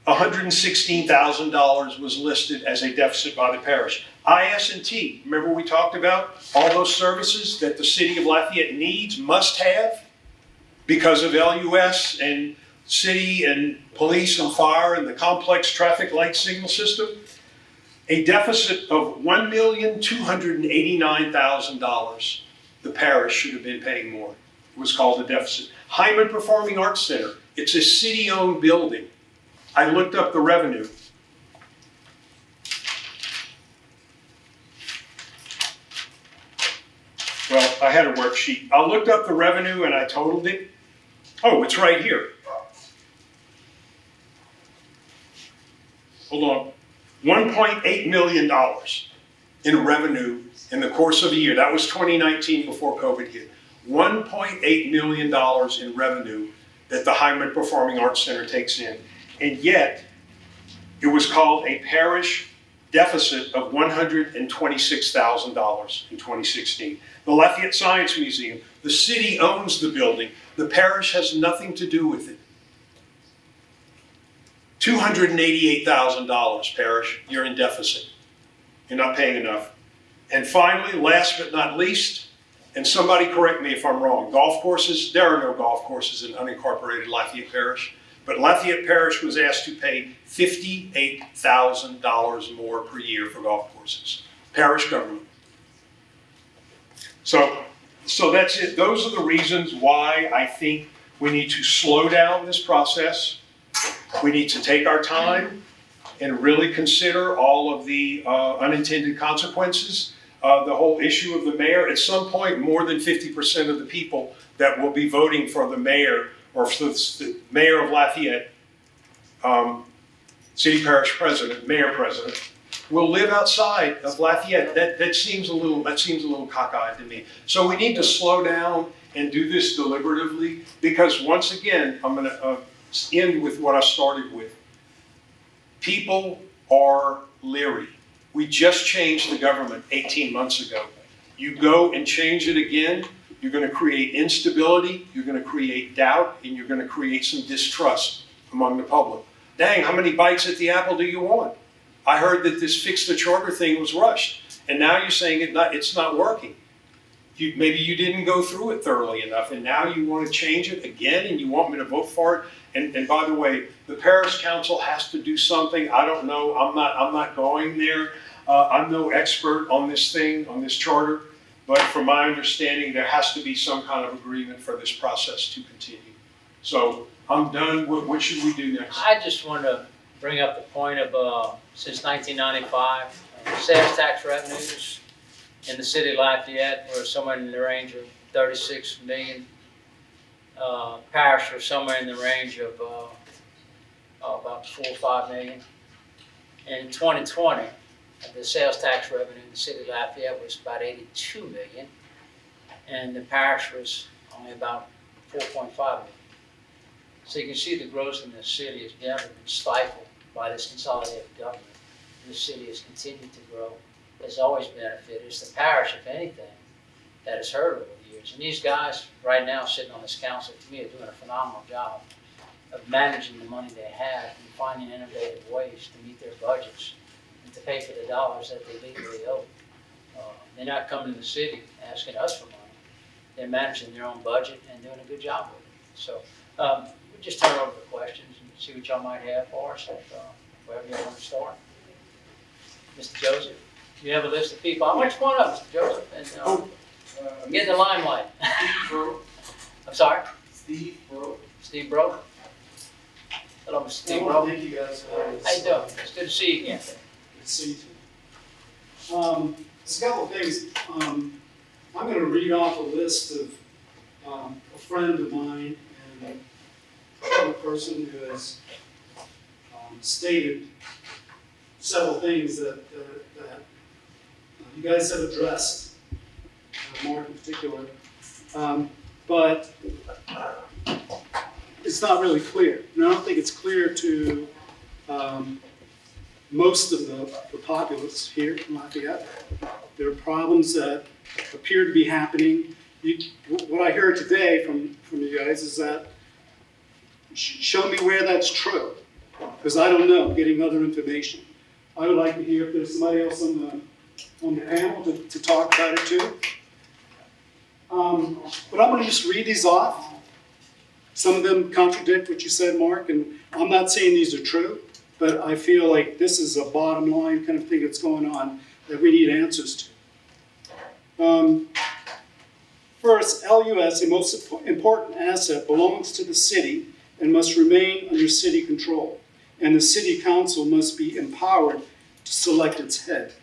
$116,000 was listed as a deficit by the parish. IS&T, remember we talked about all those services that the city of Lafayette needs, must have, because of LUS and city and police and fire and the complex traffic light signal system. A deficit of $1,289,000. The parish should have been paying more. It was called a deficit. Hyman Performing Arts Center. It's a city-owned building. I looked up the revenue. Well, I had a worksheet. I looked up the revenue and I totaled it. Oh, it's right here. Hold on. $1.8 million in revenue in the course of a year. That was 2019 before COVID hit. $1.8 million in revenue that the Hyman Performing Arts Center takes in. And yet, it was called a parish deficit of $126,000 in 2016. The Lafayette Science Museum, the city owns the building. The parish has nothing to do with it. $288,000, parish, you're in deficit. You're not paying enough. And finally, last but not least, and somebody correct me if I'm wrong, golf courses, there are no golf courses in unincorporated Lafayette Parish, but Lafayette Parish was asked to pay $58,000 more per year for golf courses. Parish government. So that's it. Those are the reasons why I think we need to slow down this process. We need to take our time and really consider all of the unintended consequences. The whole issue of the mayor, at some point, more than 50% of the people that will be voting for the mayor or for the mayor of Lafayette, city parish president, mayor president, will live outside of Lafayette. That seems a little cockeyed to me. So we need to slow down and do this deliberatively, because once again, I'm going to end with what I started with. People are leery. We just changed the government 18 months ago. You go and change it again, you're going to create instability, you're going to create doubt, and you're going to create some distrust among the public. Dang, how many bites at the apple do you want? I heard that this fix the charter thing was rushed, and now you're saying it's not working. Maybe you didn't go through it thoroughly enough, and now you want to change it again, and you want me to vote for it. And by the way, the parish council has to do something. I don't know. I'm not going there. I'm no expert on this thing, on this charter. But from my understanding, there has to be some kind of agreement for this process to continue. So I'm done. What should we do next? I just want to bring up the point of since 1995, sales tax revenues in the city of Lafayette were somewhere in the range of 36 million. Parish was somewhere in the range of about 4 or 5 million. In 2020, the sales tax revenue in the city of Lafayette was about 82 million, and the parish was only about 4.5 million. So you can see the growth in the city has never been stifled by this consolidated government. The city has continued to grow. Has always benefited. It's the parish, if anything, that has hurt over the years. And these guys right now sitting on this council, to me, are doing a phenomenal job of managing the money they have and finding innovative ways to meet their budgets and to pay for the dollars that they legally owe. They're not coming to the city asking us for money. They're managing their own budget and doing a good job with it. So we just turn over the questions and see what y'all might have for us, wherever you want to start. Mr. Joseph, you have a list of people. I want you one of Mr. Joseph, and get in the limelight. I'm sorry? Steve Bro. Steve Bro. Hello, Mr. Steve Bro. Thank you guys. How you doing? It's good to see you again. Good to see you too. There's a couple of things. I'm going to read off a list of a friend of mine and a person who has stated several things that you guys have addressed, Mark in particular, but it's not really clear. And I don't think it's clear to most of the populace here in Lafayette. There are problems that appear to be happening. What I heard today from you guys is that show me where that's true, because I don't know, getting other information. I would like to hear if there's somebody else on the panel to talk about it too. But I'm going to just read these off. Some of them contradict what you said, Mark, and I'm not saying these are true, but I feel like this is a bottom line kind of thing that's going on that we need answers to. First, LUS, a most important asset, belongs to the city and must remain under city control, and the city council must be empowered to select its head.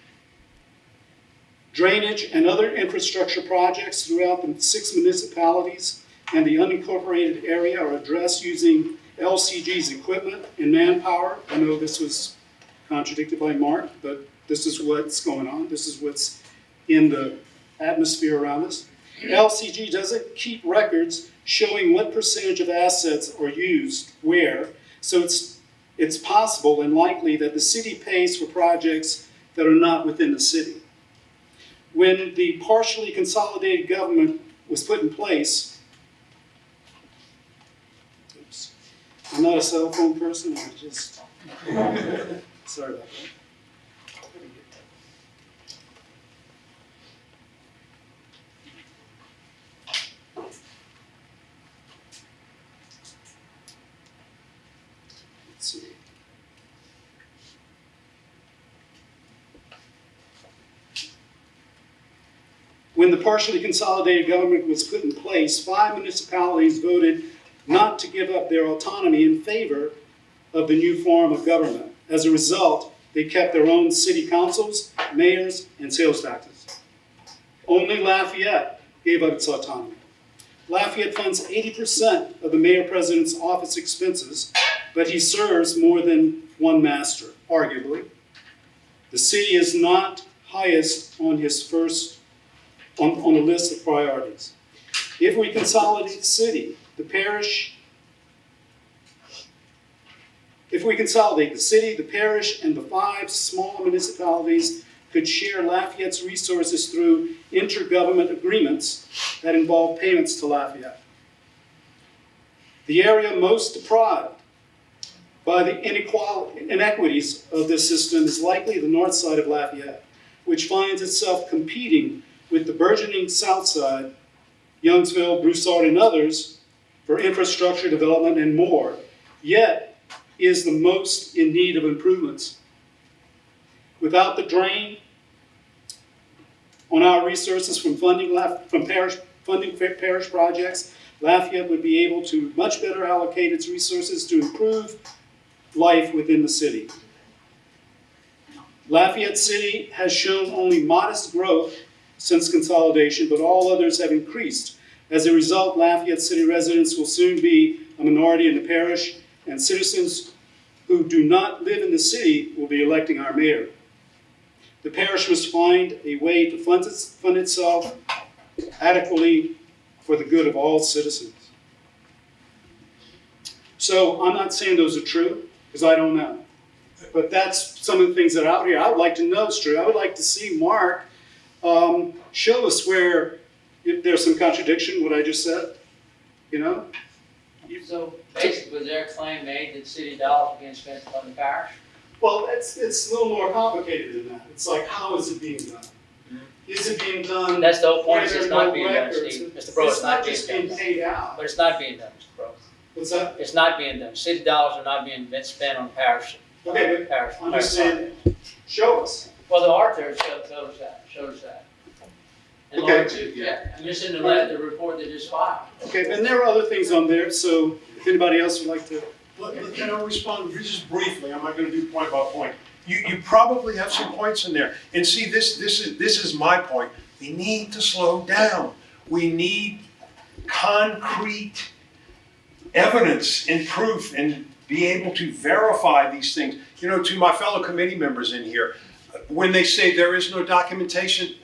Drainage and other infrastructure projects throughout the 6 municipalities and the unincorporated area are addressed using LCG's equipment and manpower. I know this was contradicted by Mark, but this is what's going on. This is what's in the atmosphere around us. LCG doesn't keep records showing what percentage of assets are used where, so it's possible and likely that the city pays for projects that are not within the city. When the partially consolidated government was put in place, I'm not a cell phone person, I just Sorry about that. Let's see. When the partially consolidated government was put in place, 5 municipalities voted not to give up their autonomy in favor of the new form of government. As a result, they kept their own city councils, mayors, and sales taxes. Only Lafayette gave up its autonomy. Lafayette funds 80% of the mayor-president's office expenses, but he serves more than one master, arguably. The city is not highest on his on the list of priorities. If we consolidate the city, the parish, and the 5 small municipalities could share Lafayette's resources through intergovernment agreements that involve payments to Lafayette. The area most deprived by the inequities of this system is likely the north side of Lafayette, which finds itself competing with the burgeoning south side, Youngsville, Broussard, and others, for infrastructure development and more, yet is the most in need of improvements. Without the drain on our resources from funding parish projects, Lafayette would be able to much better allocate its resources to improve life within the city. Lafayette City has shown only modest growth since consolidation, but all others have increased. As a result, Lafayette City residents will soon be a minority in the parish, and citizens who do not live in the city will be electing our mayor. The parish must find a way to fund itself adequately for the good of all citizens. So I'm not saying those are true, because I don't know. But that's some of the things that are out here. I would like to know it's true. I would like to see Mark show us where if there's some contradiction, what I just said, you know? So basically, was there a claim made that city dollars were being spent on the parish? Well, it's a little more complicated than that. It's like, how is it being done? Is it being done? That's the whole point, where it's there are not no being done, records? Steve. Mr. Bro, it's not being just being done. paid out. But it's not being done, Mr. Bro. What's that? It's not being done. City dollars are not being spent on parish. Okay, Parish. but I'm just saying, show us. Well, the author shows that. And Okay. Laura too, yeah. I'm just in the report that just filed. Okay, and there are other things on there, so if anybody else would like to. Can I respond just briefly? I'm not going to do point by point. You probably have some points in there. And see, this is my point. We need to slow down. We need concrete evidence and proof and be able to verify these things. You know, to my fellow committee members in here, when they say there is no documentation,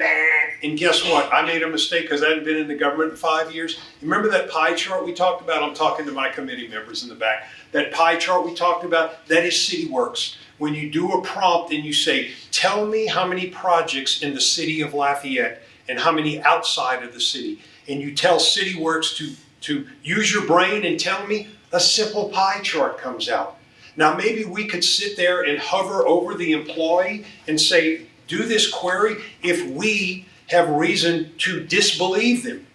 and guess what? I made a mistake because I hadn't been in the government in 5 years. Remember that pie chart we talked about? I'm talking to my committee members in the back. That pie chart we talked about, that is CityWorks. When you do a prompt and you say, tell me how many projects in the city of Lafayette and how many outside of the city, and you tell CityWorks to use your brain and tell me, a simple pie chart comes out. Now maybe we could sit there and hover over the employee and say, do this query if we have reason to disbelieve them.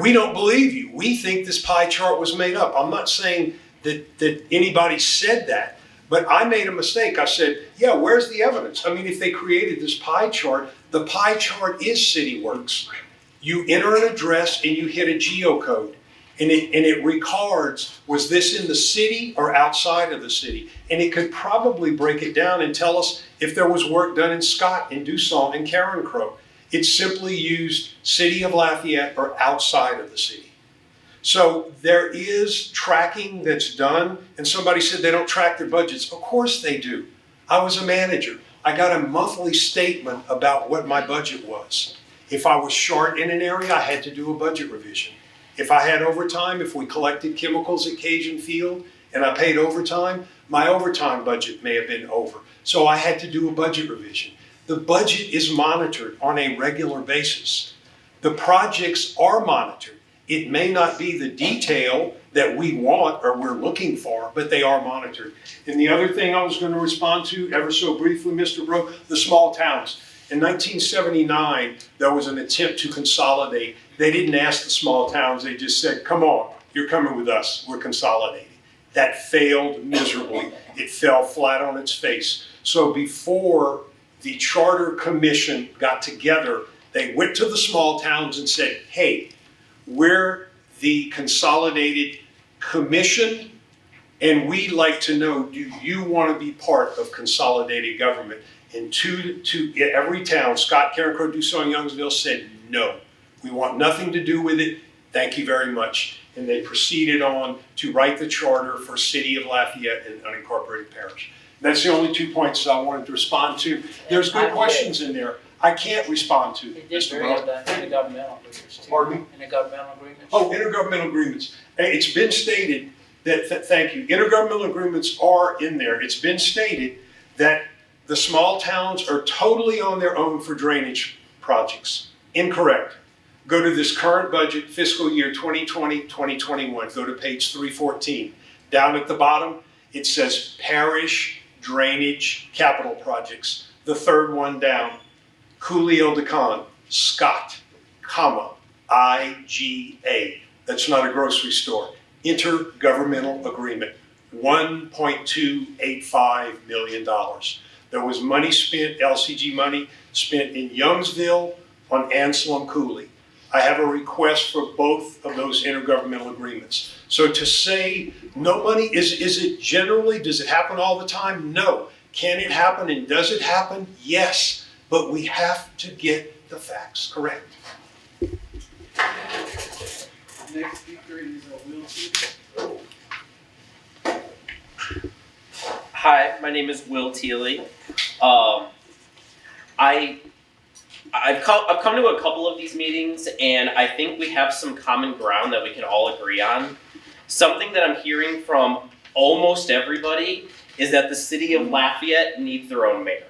We don't believe you. We think this pie chart was made up. I'm not saying that anybody said that, but I made a mistake. I said, yeah, where's the evidence? I mean, if they created this pie chart, the pie chart is CityWorks. You enter an address and you hit a geocode. And it records, was this in the city or outside of the city? And it could probably break it down and tell us if there was work done in Scott, in Dussault, in Carencro. It simply used city of Lafayette or outside of the city. So there is tracking that's done. And somebody said they don't track their budgets. Of course they do. I was a manager. I got a monthly statement about what my budget was. If I was short in an area, I had to do a budget revision. If I had overtime, if we collected chemicals at Cajun Field and I paid overtime, my overtime budget may have been over. So I had to do a budget revision. The budget is monitored on a regular basis. The projects are monitored. It may not be the detail that we want or we're looking for, but they are monitored. And the other thing I was going to respond to ever so briefly, Mr. Bro, the small towns. In 1979, there was an attempt to consolidate. They didn't ask the small towns, they just said, come on, you're coming with us, we're consolidating. That failed miserably. It fell flat on its face. So before the Charter Commission got together, they went to the small towns and said, hey, we're the consolidated commission, and we'd like to know, do you want to be part of consolidated government? And to every town, Scott, Karen, Crow, Dusau, and Youngsville said, no, we want nothing to do with it. Thank you very much. And they proceeded on to write the charter for City of Lafayette and unincorporated parish. That's the only 2 points I wanted to respond to. There's good questions in there I can't respond to, It did Mr. bring Brown. up that intergovernmental agreements too. Pardon me? Intergovernmental agreements. Oh, intergovernmental agreements. It's been stated that, thank you, intergovernmental agreements are in there. It's been stated that the small towns are totally on their own for drainage projects. Incorrect. Go to this current budget, fiscal year 2020, 2021. Go to page 314. Down at the bottom, it says parish drainage capital projects. The third one down, Cooley-Ildecon, Scott, comma, IGA. That's not a grocery store. Intergovernmental agreement, $1.285 million. There was money spent, LCG money, spent in Youngsville on Anselm Cooley. I have a request for both of those intergovernmental agreements. So to say no money, is it generally, does it happen all the time? No. Can it happen and does it happen? Yes. But we have to get the facts correct. Next speaker is Will Teeley. Hi, my name is Will Teeley. I've come to a couple of these meetings, and I think we have some common ground that we can all agree on. Something that I'm hearing from almost everybody is that the city of Lafayette needs their own mayor.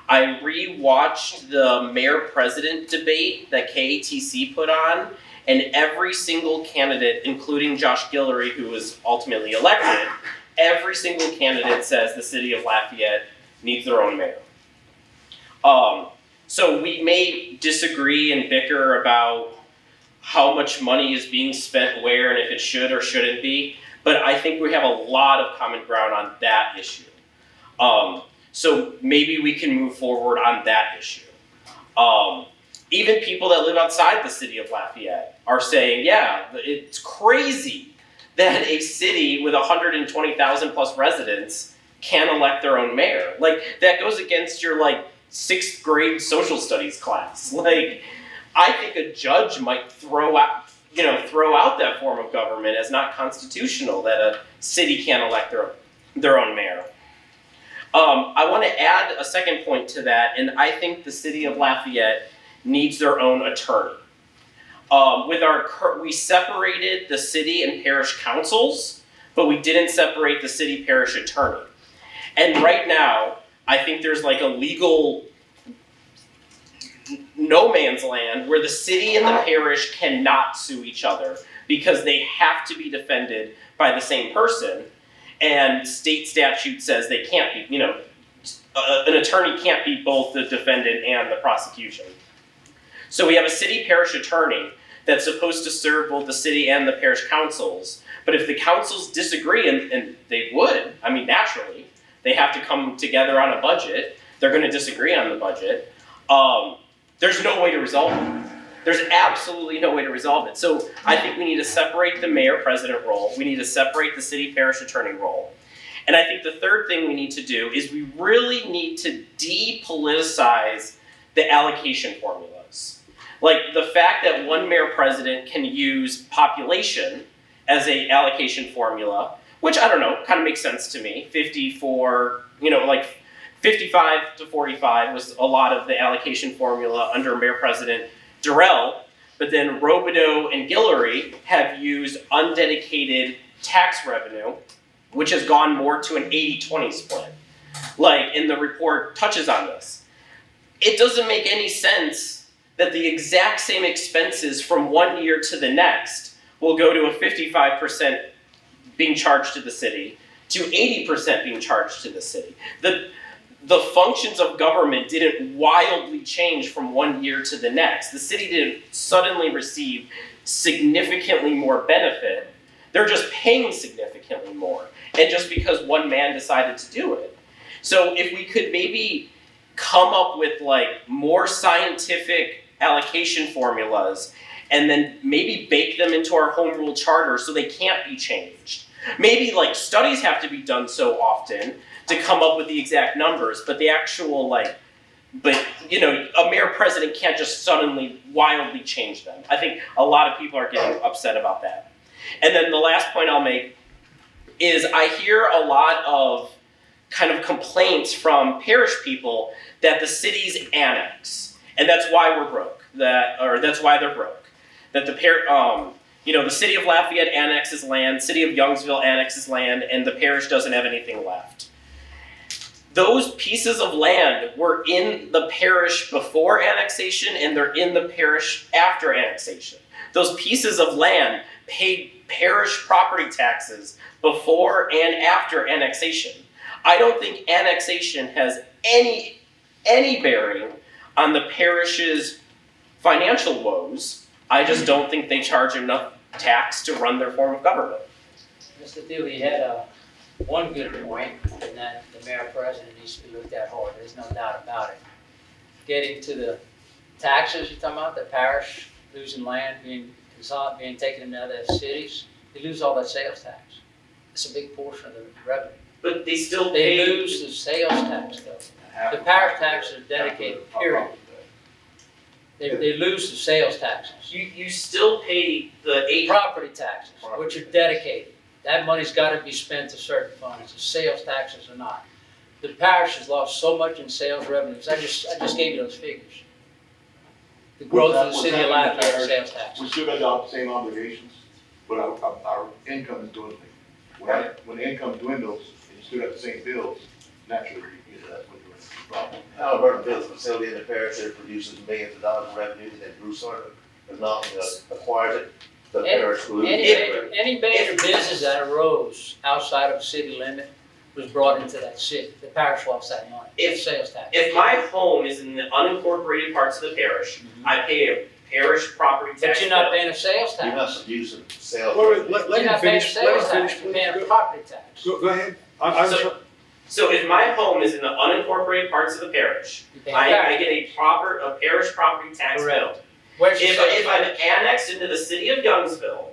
I re-watched the mayor-president debate that KATC put on, and every single candidate, including Josh Guillory, who was ultimately elected, every single candidate says the city of Lafayette needs their own mayor. So we may disagree and bicker about how much money is being spent where and if it should or shouldn't be, but I think we have a lot of common ground on that issue. So maybe we can move forward on that issue. Even people that live outside the city of Lafayette are saying, yeah, it's crazy that a city with 120,000 plus residents can elect their own mayor. Like, that goes against your, like, 6th grade social studies class. Like, I think a judge might throw out that form of government as not constitutional, that a city can't elect their own mayor. I want to add a second point to that, and I think the city of Lafayette needs their own attorney. We separated the city and parish councils, but we didn't separate the city parish attorney. And right now, I think there's like a legal no man's land where the city and the parish cannot sue each other because they have to be defended by the same person. And state statute says they can't be, an attorney can't be both the defendant and the prosecution. So we have a city parish attorney that's supposed to serve both the city and the parish councils. But if the councils disagree, and they would, naturally, they have to come together on a budget, they're going to disagree on the budget, there's no way to resolve it. There's absolutely no way to resolve it. So I think we need to separate the mayor-president role. We need to separate the city parish attorney role. And I think the third thing we need to do is we really need to depoliticize the allocation formulas. Like the fact that one mayor-president can use population as a allocation formula, which I don't know, kind of makes sense to me. 55 to 45 was a lot of the allocation formula under Mayor-President Durrell, but then Robideau and Guillory have used undedicated tax revenue, which has gone more to an 80-20 split. And the report touches on this. It doesn't make any sense that the exact same expenses from one year to the next will go to a 55% being charged to the city to 80% being charged to the city. The functions of government didn't wildly change from one year to the next. The city didn't suddenly receive significantly more benefit. They're just paying significantly more. And just because one man decided to do it. So if we could maybe come up with like more scientific allocation formulas and then maybe bake them into our home rule charter so they can't be changed. Maybe like studies have to be done so often to come up with the exact numbers, but the actual a mayor president can't just suddenly wildly change them. I think a lot of people are getting upset about that. And then the last point I'll make is I hear a lot of kind of complaints from parish people that the cities annex, and that's why we're broke. That's why they're broke. That the city of Lafayette annexes land, city of Youngsville annexes land, and the parish doesn't have anything left. Those pieces of land were in the parish before annexation, and they're in the parish after annexation. Those pieces of land paid parish property taxes before and after annexation. I don't think annexation has any bearing on the parish's financial woes. I just don't think they charge enough tax to run their form of government. Mr. Thiel, you had one good point, and that the mayor president needs to be looked at hard. There's no doubt about it. Getting to the taxes you're talking about, the parish losing land, being taken into other cities, they lose all that sales tax. It's a big portion of the revenue. But they still They pay. lose the sales tax though. The parish taxes are dedicated, period. They lose the sales taxes. You still pay the 8. Property taxes, which are dedicated. That money's gotta be spent to certain funds. The sales taxes are not. The parish has lost so much in sales revenues. I just gave you those figures. The growth of the city of Lafayette sales tax. We still got the same obligations, but our income is dwindling. When the income dwindles, and you still got the same bills, naturally, that's what you're in the problem. Halliburton builds a facility in the parish that produces millions of dollars in revenue, and then Bruce Arthur acquires it, the parish will lose. Any major business that arose outside of city limit was brought into that city. The parish lost that money, sales tax. If my home is in the unincorporated parts of the parish, I pay a parish property tax. But you're not paying a sales You're not tax. using sales. Let You're him not paying finish, sales tax, you're paying a property tax. Go ahead. I'm sorry. So if my home is in the unincorporated parts of the parish, You're paying I tax. get a parish property tax Correct. bill. Where's your sales If I'm tax? annexed into the city of Youngsville,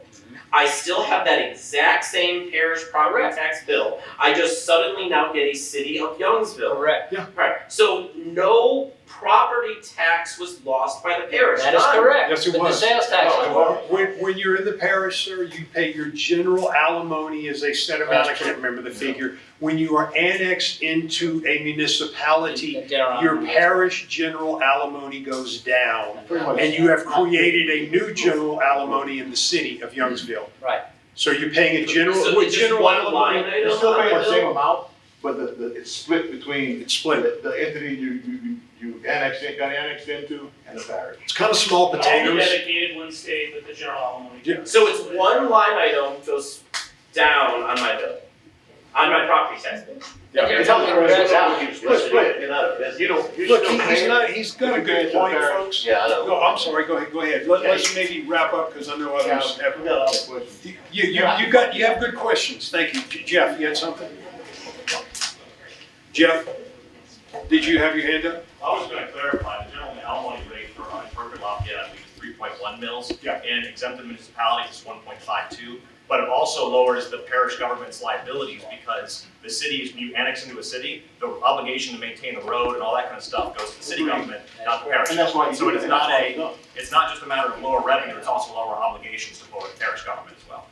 I still have that exact same parish property Correct. tax bill. I just suddenly now get a city of Youngsville. Correct. Right. So no property tax was lost by the parish. That is None. correct. Yes, it But the was. sales tax is When you're in the parish, sir, you pay your general alimony as they set amount, I can't remember the figure. When you are annexed into a municipality, your parish general alimony goes down. And you have created a new general alimony in the city of Youngsville. Right. So you're paying a general, So with it's just general one alimony, line item You're still on paying my the same bill? amount, but it's split between it's split. the entity you got annexed into and the parish. It's kind of small All potatoes. dedicated one state with the general alimony. Yeah. So it's one line item goes down on my bill, on my property tax bill. And you're It's telling me not- that's- You're not a business. You don't, you're Look, still paying. he's got a But you pay good it to the point, parish. folks. Yeah, I know. No, I'm sorry, go ahead. Let's maybe wrap up, because I know others have. We got a lot of questions. You have good questions, thank you. Jeff, you had something? Jeff, did you have your hand up? I was gonna clarify, the general alimony rate for unincorporated Lafayette, I believe, is 3.1 mils. Yeah. And exempted municipalities is 1.52, but it also lowers the parish government's liabilities because the cities, when you annex into a city, the obligation to maintain the road and all that kind of stuff goes to the city government, not the parish. And that's why you So do it's it. not That's why it's done. it's not just a matter of lower revenue, it's also lower obligations to the parish government as well.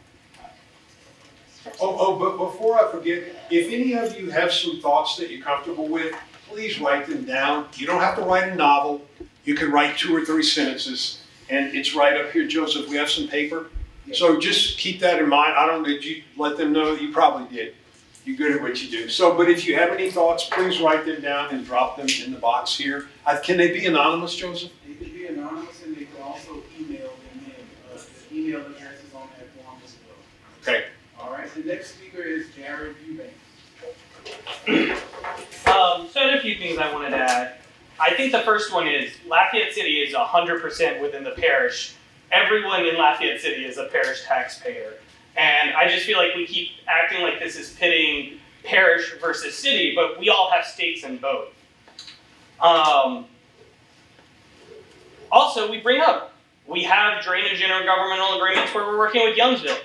But before I forget, if any of you have some thoughts that you're comfortable with, please write them down. You don't have to write a novel. You can write 2 or 3 sentences, and it's right up here. Joseph, we have some paper. So just keep that in mind. I don't know, did you let them know? You probably did. You're good at what you do. So, but if you have any thoughts, please write them down and drop them in the box here. Can they be anonymous, Joseph? They can be anonymous and they can also email them in. The email address is on that on this bill. Okay. All right, the next speaker is Jared Eubanks. So I had a few things I wanted to add. I think the first one is Lafayette City is 100% within the parish. Everyone in Lafayette City is a parish taxpayer. And I just feel like we keep acting like this is pitting parish versus city, but we all have stakes in both. Also, we have drainage intergovernmental agreements where we're working with Youngsville.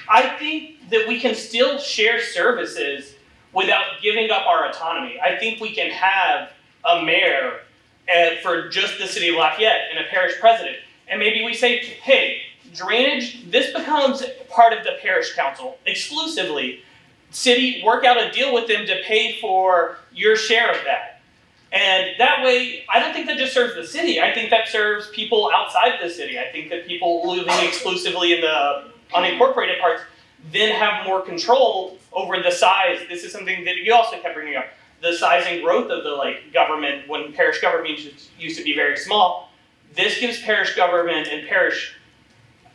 I think that we can still share services without giving up our autonomy. I think we can have a mayor for just the city of Lafayette and a parish president. And maybe we say, hey, drainage, this becomes part of the parish council exclusively. City, work out a deal with them to pay for your share of that. And that way, I don't think that just serves the city. I think that serves people outside of the city. I think that people living exclusively in the unincorporated parts then have more control over the size. This is something that you also kept bringing up. The size and growth of the government when parish government used to be very small. This gives parish government and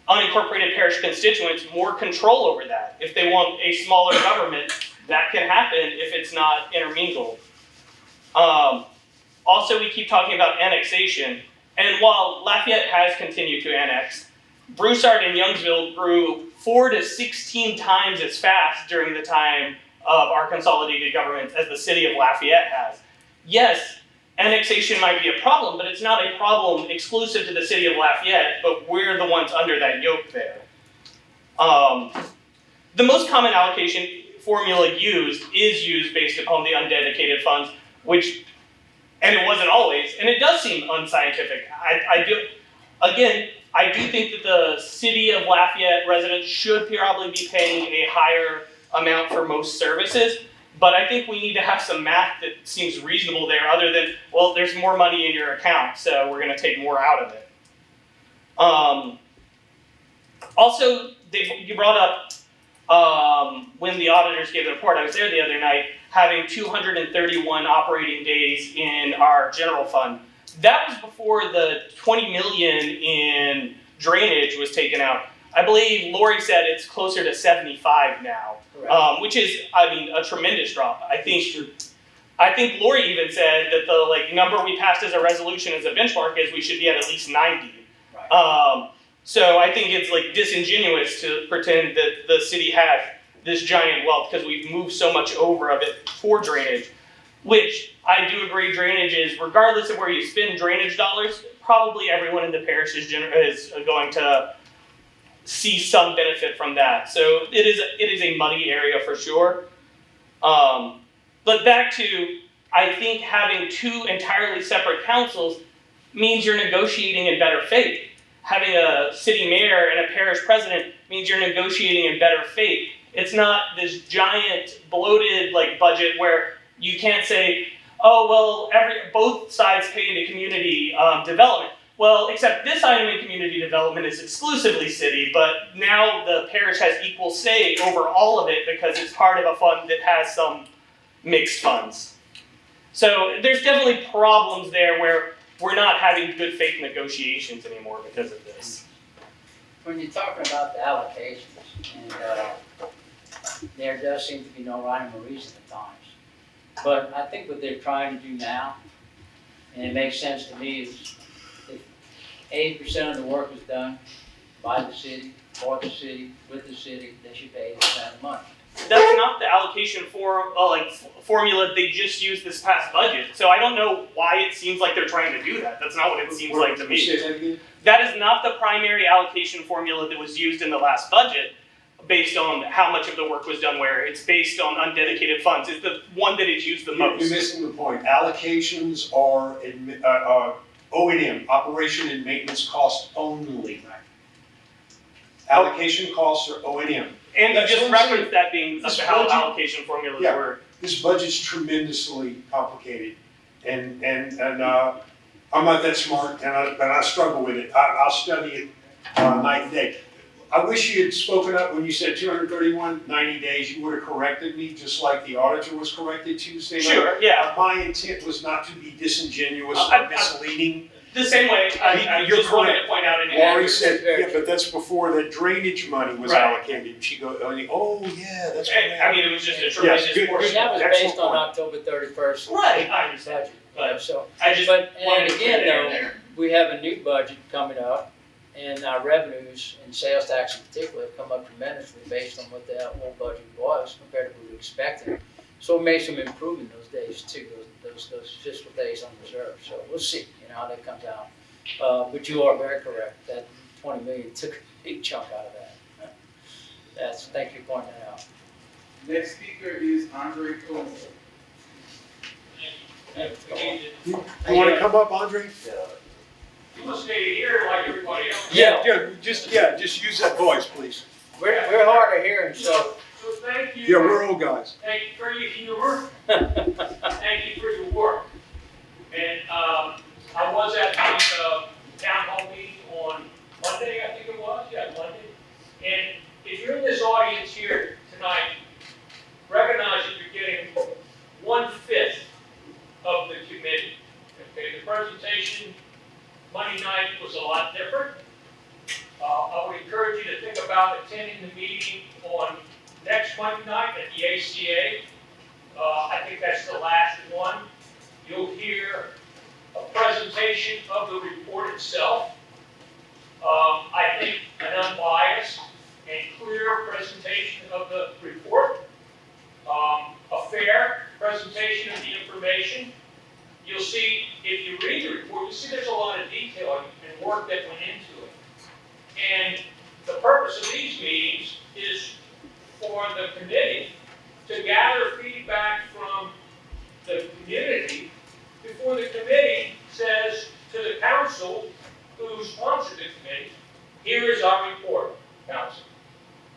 unincorporated parish constituents more control over that. If they want a smaller government, that can happen if it's not intermingled. Also, we keep talking about annexation, and while Lafayette has continued to annex, Broussard and Youngsville grew 4 to 16 times as fast during the time of our consolidated government as the city of Lafayette has. Yes, annexation might be a problem, but it's not a problem exclusive to the city of Lafayette, but we're the ones under that yoke there. The most common allocation formula used based upon the undedicated funds, and it wasn't always, and it does seem unscientific. I do think that the city of Lafayette residents should probably be paying a higher amount for most services, but I think we need to have some math that seems reasonable there other than, well, there's more money in your account, so we're gonna take more out of it. Also, you brought up when the auditors gave the report, I was there the other night, having 231 operating days in our general fund. That was before the 20 million in drainage was taken out. I believe Lori said it's closer to 75 now, which is, a tremendous drop. I think Lori even said that the number we passed as a resolution as a benchmark is we should be at least 90. Right. So I think it's disingenuous to pretend that the city has this giant wealth because we've moved so much over of it for drainage, which I do agree drainage is, regardless of where you spend drainage dollars, probably everyone in the parish is going to see some benefit from that. So it is a muddy area for sure. But back to, I think having two entirely separate councils means you're negotiating in better faith. Having a city mayor and a parish president means you're negotiating in better faith. It's not this giant bloated budget where you can't say, oh, well, both sides pay into community development. Well, except this item in community development is exclusively city, but now the parish has equal say over all of it because it's part of a fund that has some mixed funds. So there's definitely problems there where we're not having good faith negotiations anymore because of this. When you're talking about the allocations, and there does seem to be no rhyme or reason at times. But I think what they're trying to do now, and it makes sense to me, is if 80% of the work is done by the city, for the city, with the city, they should pay 80% of the money. That's not the allocation formula they just used this past budget. So I don't know why it seems like they're trying to do that. That's not what it seems like to me. That is not the primary allocation formula that was used in the last budget based on how much of the work was done where. It's based on undedicated funds. It's the one that is used the most. You're missing the point. Allocations are O&M, operation and maintenance costs only. Allocation costs are O&M. And you That's just what I'm referenced that being how allocation formulas work. This budget's tremendously complicated, and I'm not that smart, but I struggle with it. I'll study it night and day. I wish you had spoken up when you said 231, 90 days. You would have corrected me, just like the auditor was corrected Tuesday night. Sure, yeah. My intent was not to be disingenuous or misleading. the same way, I You're just wanted to correct. point out an Laurie inaccuracy. said, yeah, but that's before the drainage money was Right. allocated. She goes, oh, yeah, that's what I mean, it was just a Yes, tremendous good, portion. That was Excellent based on point. October 31st Right, I understand, budget, you know, so. I just But, wanted and to put again, it in though, there. we have a new budget coming up, and our revenues and sales tax in particular have come up tremendously based on what the old budget was compared to what we expected. So we made some improvement those days too, those fiscal days on reserve, so we'll see, you know, how that comes out. But you are very correct, that 20 million took a big chunk out of that. Thank you for pointing that out. Next speaker is Andre Cohen. You want to come up, Andre? You must stay here like everybody else. Yeah, just use that voice, please. We're hard of hearing, so. So thank you. Yeah, we're old guys. Thank you for your humor. Thank you for your work. And I was at the town hall meeting on Monday, I think it was. Yeah, Monday. And if you're in this audience here tonight, recognize that you're getting 1/5 of the committee. Okay, the presentation Monday night was a lot different. I would encourage you to think about attending the meeting on next Monday night at the ACA. I think that's the last one. You'll hear a presentation of the report itself. I think an unbiased and clear presentation of the report. A fair presentation of the information. You'll see, if you read the report, you'll see there's a lot of detail and work that went into it. And the purpose of these meetings is for the committee to gather feedback from the community before the committee says to the council, who sponsored the committee, here is our report, council.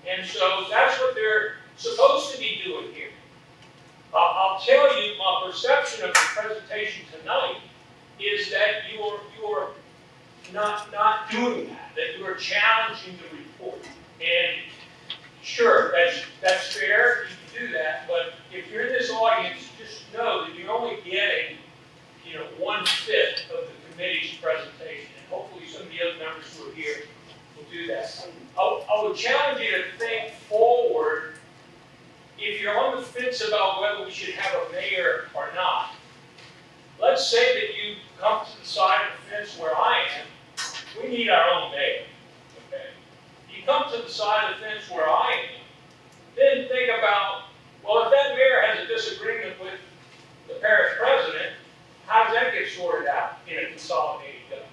And so that's what they're supposed to be doing here. I'll tell you, my perception of the presentation tonight is that you're not doing that you are challenging the report. And sure, that's fair, you can do that, but if you're in this audience, just know that you're only getting, 1/5 of the committee's presentation, and hopefully some of the other members who are here will do that. I would challenge you to think forward. If you're on the fence about whether we should have a mayor or not, let's say that you come to the side of the fence where I am, we need our own mayor, okay? You come to the side of the fence where I am, then think about, well, if that mayor has a disagreement with the parish president, how does that get sorted out in a consolidated government?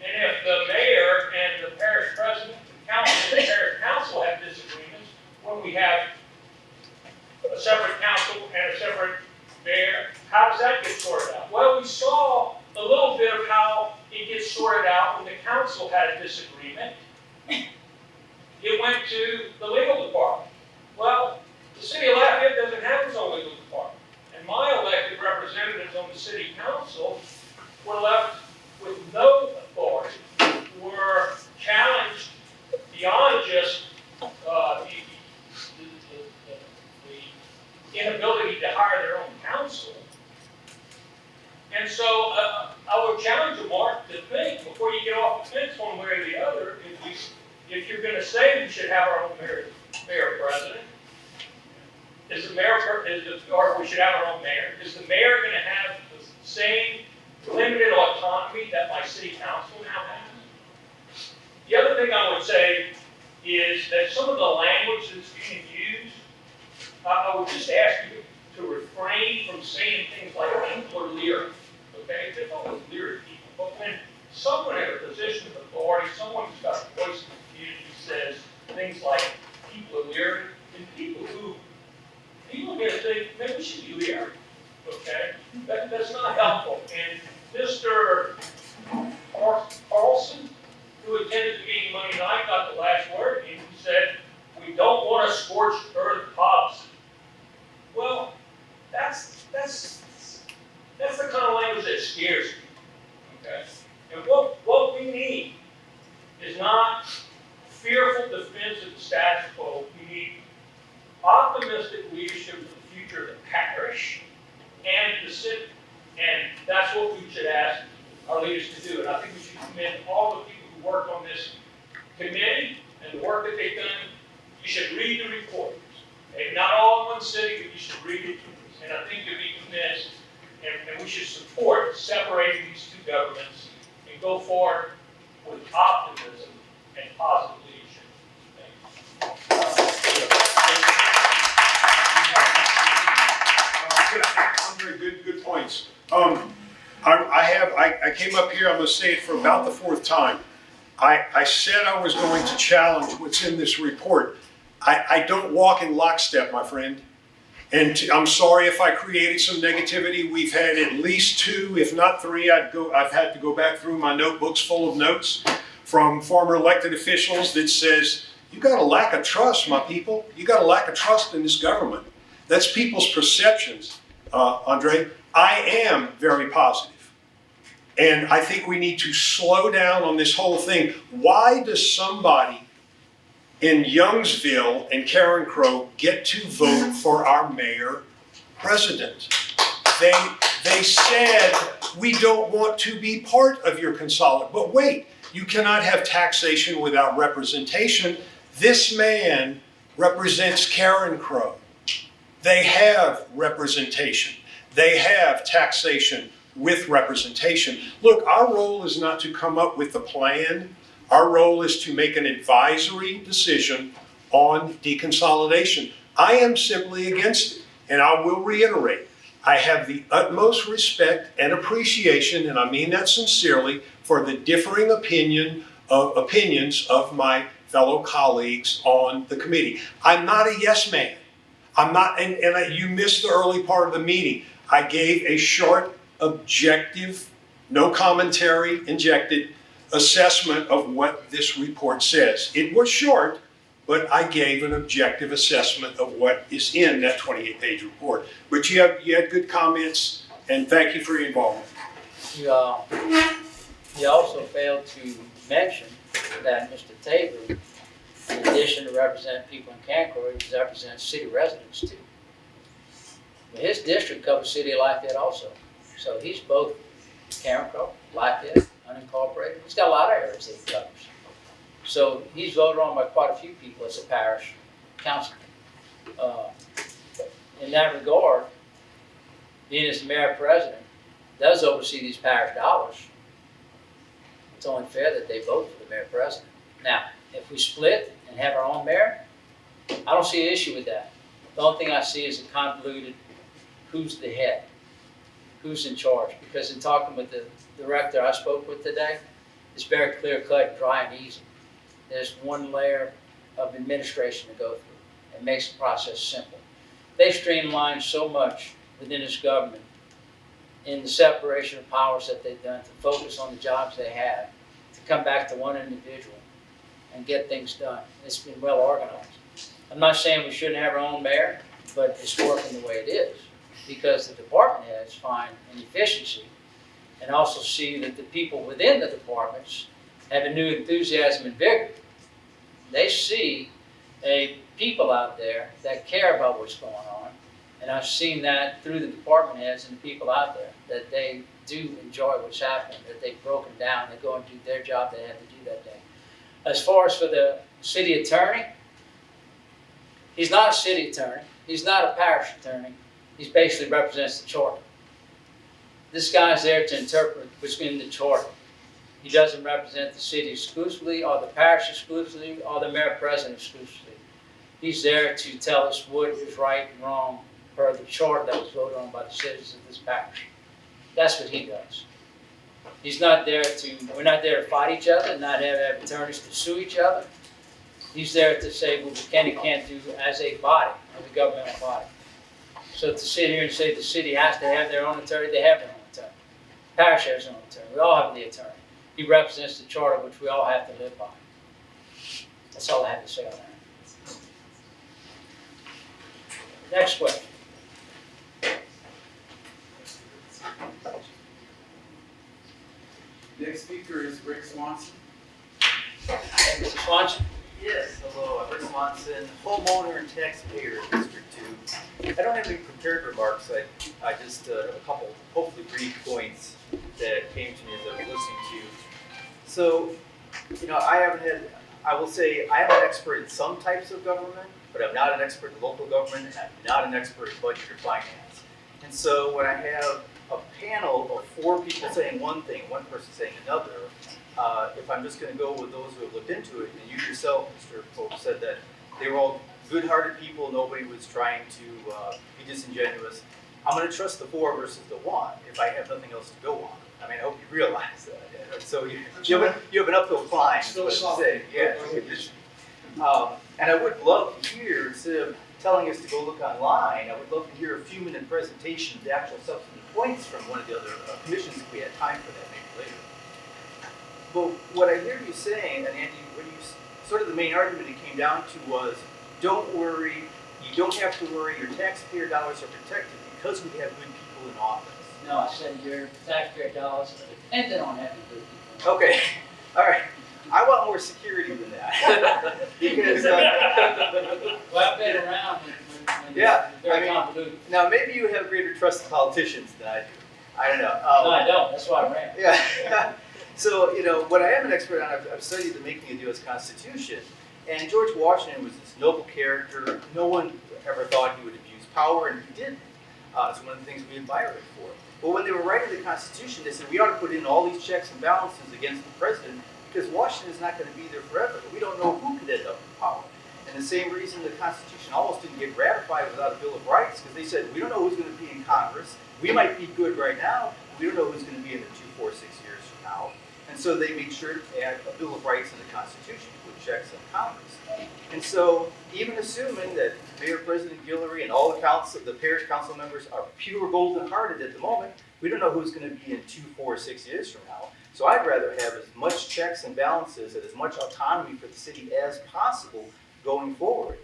And if the mayor and the parish president, the council, and the parish council have disagreements, when we have a separate council and a separate mayor, how does that get sorted out? Well, we saw a little bit of how it gets sorted out when the council had a disagreement. It went to the legal department. Well, the city of Lafayette doesn't have its own legal department. And my elected representatives on the city council were left with no authority, were challenged beyond just the inability to hire their own counsel. And so I would challenge you, Mark, to think before you get off the fence one way or the other, if you're going to say we should have our own mayor president, or we should have our own mayor, is the mayor going to have the same limited autonomy that my city council now has? The other thing I would say is that some of the language that's being used, I would just ask you to refrain from saying things like people are leery, okay? There's always leery people, but when someone in a position of authority, someone who's got a voice in the community says things like people are leery, and people are going to think, maybe we should be leery, okay? That's not helpful. And Mr. Carlson, who attended the meeting Monday night, got the last word, and he said, we don't want a scorched earth policy. Well, that's the kind of language that scares me, okay? And what we need is not fearful defense of the status quo. We need optimistic leadership for the future of the parish and the city. And that's what we should ask our leaders to do. And You should read the report. Maybe not all in one city, but you should read it. And I think you'll be convinced, and we should support separating these two governments and go forward with optimism and positive leadership. Andre, good points. I came up here, I'm gonna say it for about the fourth time. I said I was going to challenge what's in this report. I don't walk in lockstep, my friend. And I'm sorry if I created some negativity. We've had at least 2, if not 3. I've had to go back through my notebooks full of notes from former elected officials that says, you got a lack of trust, my people. You got a lack of trust in this government. That's people's perceptions, Andre. I am very positive. And I think we need to slow down on this whole thing. Why does somebody in Youngsville and Karen Crow get to vote for our mayor president? They said, we don't want to be part of your consolidation. But wait, you cannot have taxation without representation. This man represents Karen Crow. They have representation. They have taxation with representation. Look, our role is not to come up with a plan. Our role is to make an advisory decision on deconsolidation. I am simply against it, and I will reiterate, I have the utmost respect and appreciation, and I mean that sincerely, for the differing opinions of my fellow colleagues on the committee. I'm not a yes man. I'm not, you missed the early part of the meeting. I gave a short, objective, no commentary injected assessment of what this report says. It was short, but I gave an objective assessment of what is in that 28-page report. But you had good comments, and thank you for your involvement. You also failed to mention that Mr. Tabor, in addition to represent people in Cancro, he represents city residents too. His district covers City of Lafayette also. So he's both Cancro, Lafayette, unincorporated. He's got a lot of areas that he covers. So he's voted on by quite a few people as a parish councilman. In that regard, being as the mayor president does oversee these parish dollars, it's only fair that they vote for the mayor president. Now, if we split and have our own mayor, I don't see an issue with that. The only thing I see is a convoluted who's the head, who's in charge. Because in talking with the director I spoke with today, it's very clear cut, dry and easy. There's one layer of administration to go through. It makes the process simple. They've streamlined so much within this government in the separation of powers that they've done to focus on the jobs they have, to come back to one individual and get things done. It's been well organized. I'm not saying we shouldn't have our own mayor, but it's working the way it is because the department heads find an efficiency and also see that the people within the departments have a new enthusiasm and vigor. They see people out there that care about what's going on, and I've seen that through the department heads and the people out there, that they do enjoy what's happening, that they've broken down, they go and do their job they had to do that day. As far as for the city attorney, he's not a city attorney, he's not a parish attorney, he basically represents the charter. This guy's there to interpret what's in the charter. He doesn't represent the city exclusively, or the parish exclusively, or the mayor president exclusively. He's there to tell us what is right and wrong per the charter that was voted on by the citizens of this parish. That's what he does. He's not there to, we're not there to fight each other, not have attorneys to sue each other. He's there to say what we can and can't do as a body, as a governmental body. So to sit here and say the city has to have their own attorney, they have their own attorney. Parish has their own attorney. We all have the attorney. He represents the charter, which we all have to live by. That's all I have to say on that. Next question. Next speaker is Rick Swanson. Hey, Mr. Swanson. Yes, hello, I'm Rick Swanson, homeowner and taxpayer in District 2. I don't have any prepared remarks, I just, a couple, hopefully brief points that came to me as I was listening to you. So, I haven't had I will say I am an expert in some types of government, but I'm not an expert in local government, and I'm not an expert in budget or finance. And so when I have a panel of 4 people saying one thing, one person saying another, if I'm just going to go with those who have looked into it, and you yourself, Mr. Pope, said that they were all good-hearted people, nobody was trying to be disingenuous, I'm going to trust the 4 versus the 1 if I have nothing else to go on. I mean, I hope you realize that. So you have an uphill climb, is what I'm saying. Yeah. And I would love to hear, instead of telling us to go look online, I would love to hear a few-minute presentation of the actual substantive points from one of the other commissions if we had time for that maybe later. But what I hear you saying, and Andy, what you sort of the main argument it came down to was, don't worry, you don't have to worry, your taxpayer dollars are protected because we have good people in office. No, I said your taxpayer dollars are dependent on having good people. Okay, all right. I want more security than that. Because, Well, I've been around when yeah, it's very I mean, convoluted. now maybe you have greater trust in politicians than I do. I don't know. No, I don't, that's why I ran. Yeah. So, what I am an expert on, I've studied the making of the U.S. Constitution, and George Washington was this noble character. No one ever thought he would abuse power, and he didn't. It's one of the things we admire him for. But when they were writing the Constitution, they said we ought to put in all these checks and balances against the president because Washington is not going to be there forever. We don't know who could end up in power. And the same reason the Constitution almost didn't get ratified without a Bill of Rights, because they said we don't know who's going to be in Congress. We might be good right now, but we don't know who's going to be in the 2, 4, 6 years from now. And so they made sure to add a Bill of Rights in the Constitution to put checks on Congress. And so even assuming that Mayor President Guillory and all the parish council members are pure golden-hearted at the moment, we don't know who's going to be in 2, 4, 6 years from now. So I'd rather have as much checks and balances and as much autonomy for the city as possible going forward,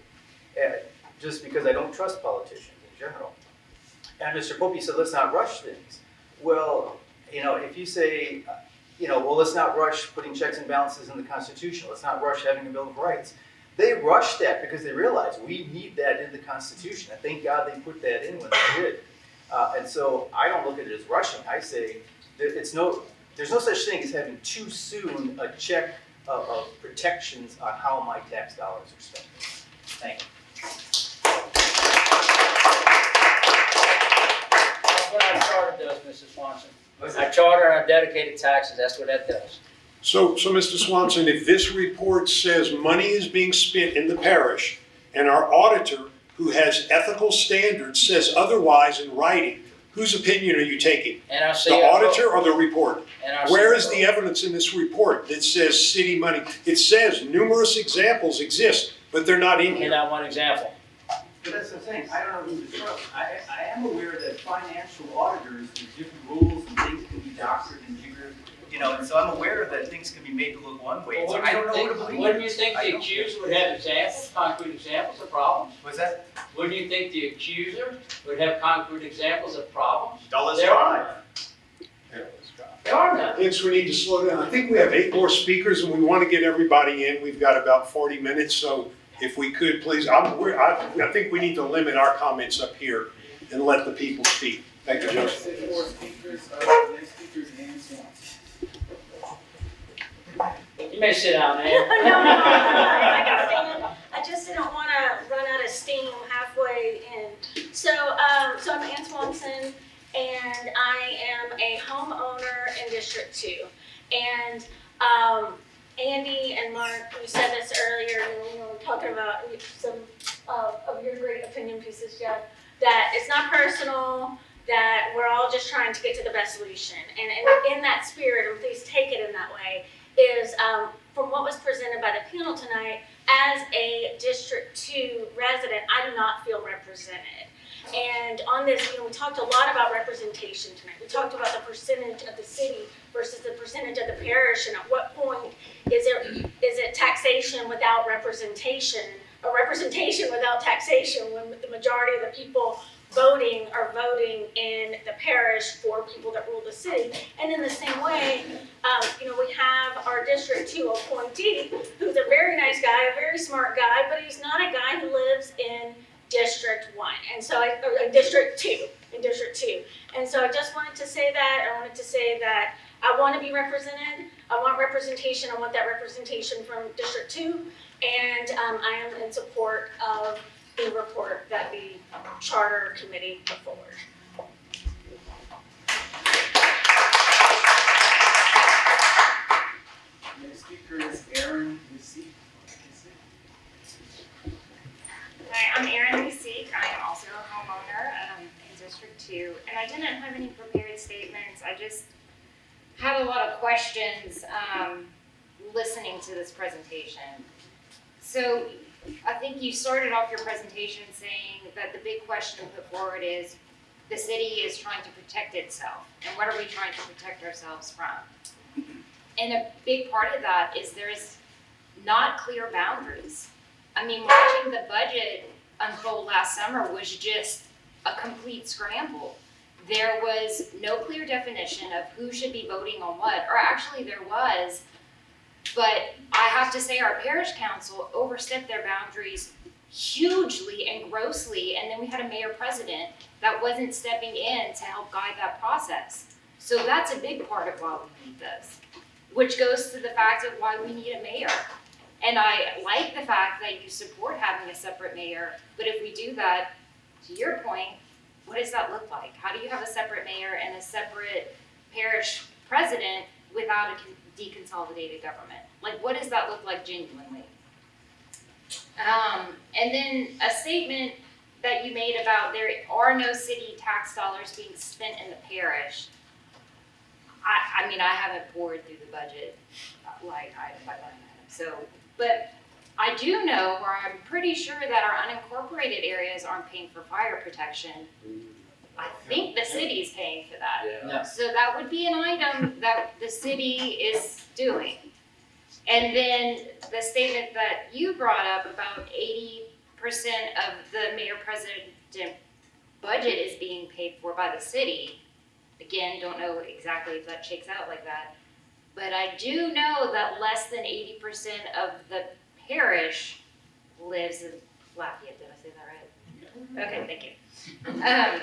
just because I don't trust politicians in general. And Mr. Pope said, let's not rush things. Well, if you say, well, let's not rush putting checks and balances in the Constitution, let's not rush having a Bill of Rights. They rushed that because they realized we need that in the Constitution. And thank God they put that in when they did. And so I don't look at it as rushing. I say there's no such thing as having too soon a check of protections on how my tax dollars are spent. Thank you. That's what our charter does, Mrs. Swanson. Our charter and our dedicated taxes, that's what that does. So Mr. Swanson, if this report says money is being spent in the parish and our auditor, who has ethical standards, says otherwise in writing, whose opinion are you taking? And our The auditor or the report? And our Where is CFO. the evidence in this report that says city money? It says numerous examples exist, but they're not in And here. that one example. But that's the thing, I don't know who to trust. I am aware that financial auditors, there's different rules and things can be doctored and jiggered, and so I'm aware that things can be made to look one way. So I don't know who to believe. Wouldn't you think the accuser would have examples, concrete examples of problems? Was that? Wouldn't you think the accuser would have concrete examples of problems? Dulles There Drive. are none. There are none. Thanks, we need to slow down. I think we have 8 more speakers and we want to get everybody in. We've got about 40 minutes, so if we could, please, I think we need to limit our comments up here and let the people speak. Thank you, Joseph. 4 speakers, next speaker is Ann Swanson. You may sit down, No, man. I got stand. I just didn't want to run out of steam halfway in. So I'm Ann Swanson, and I am a homeowner in District 2. And Andy and Mark, you said this earlier when we were talking about some of your great opinion pieces, Jeff, that it's not personal, that we're all just trying to get to the best solution. And in that spirit, and please take it in that way, is from what was presented by the panel tonight, as a District 2 resident, I do not feel represented. And on this, we talked a lot about representation tonight. We talked about the percentage of the city versus the percentage of the parish, and at what point is it taxation without representation, or representation without taxation, when the majority of the people voting are voting in the parish for people that rule the city. And in the same way, we have our District 2 appointee, who's a very nice guy, a very smart guy, but he's not a guy who lives in District 1, and so District 2, in District 2. And so I just wanted to say that. I wanted to say that I want to be represented. I want representation. I want that representation from District 2. And I am in support of the report that the Charter Committee put forward. Next speaker is Aaron Lucy. Hi, I'm Erin Leaseek. I am also a homeowner in District 2, and I didn't have any prepared statements. I just had a lot of questions listening to this presentation. So I think you started off your presentation saying that the big question put forward is the city is trying to protect itself, and what are we trying to protect ourselves from? And a big part of that is there's not clear boundaries. I mean, watching the budget unfold last summer was just a complete scramble. There was no clear definition of who should be voting on what, or actually there was, but I have to say our parish council overstepped their boundaries hugely and grossly, and then we had a mayor president that wasn't stepping in to help guide that process. So that's a big part of why we need this, which goes to the fact of why we need a mayor. And I like the fact that you support having a separate mayor, but if we do that, to your point, what does that look like? How do you have a separate mayor and a separate parish president without a deconsolidated government? Like, what does that look like genuinely? And then a statement that you made about there are no city tax dollars being spent in the parish. I mean, I haven't poured through the budget line item by line item, so, but I do know, or I'm pretty sure that our unincorporated areas aren't paying for fire protection. I think the city's paying for that. No. So that would be an item that the city is doing. And then the statement that you brought up about 80% of the mayor president budget is being paid for by the city. Again, don't know exactly if that shakes out like that. But I do know that less than 80% of the parish lives in Lafayette. Did I say that right? Okay, thank you.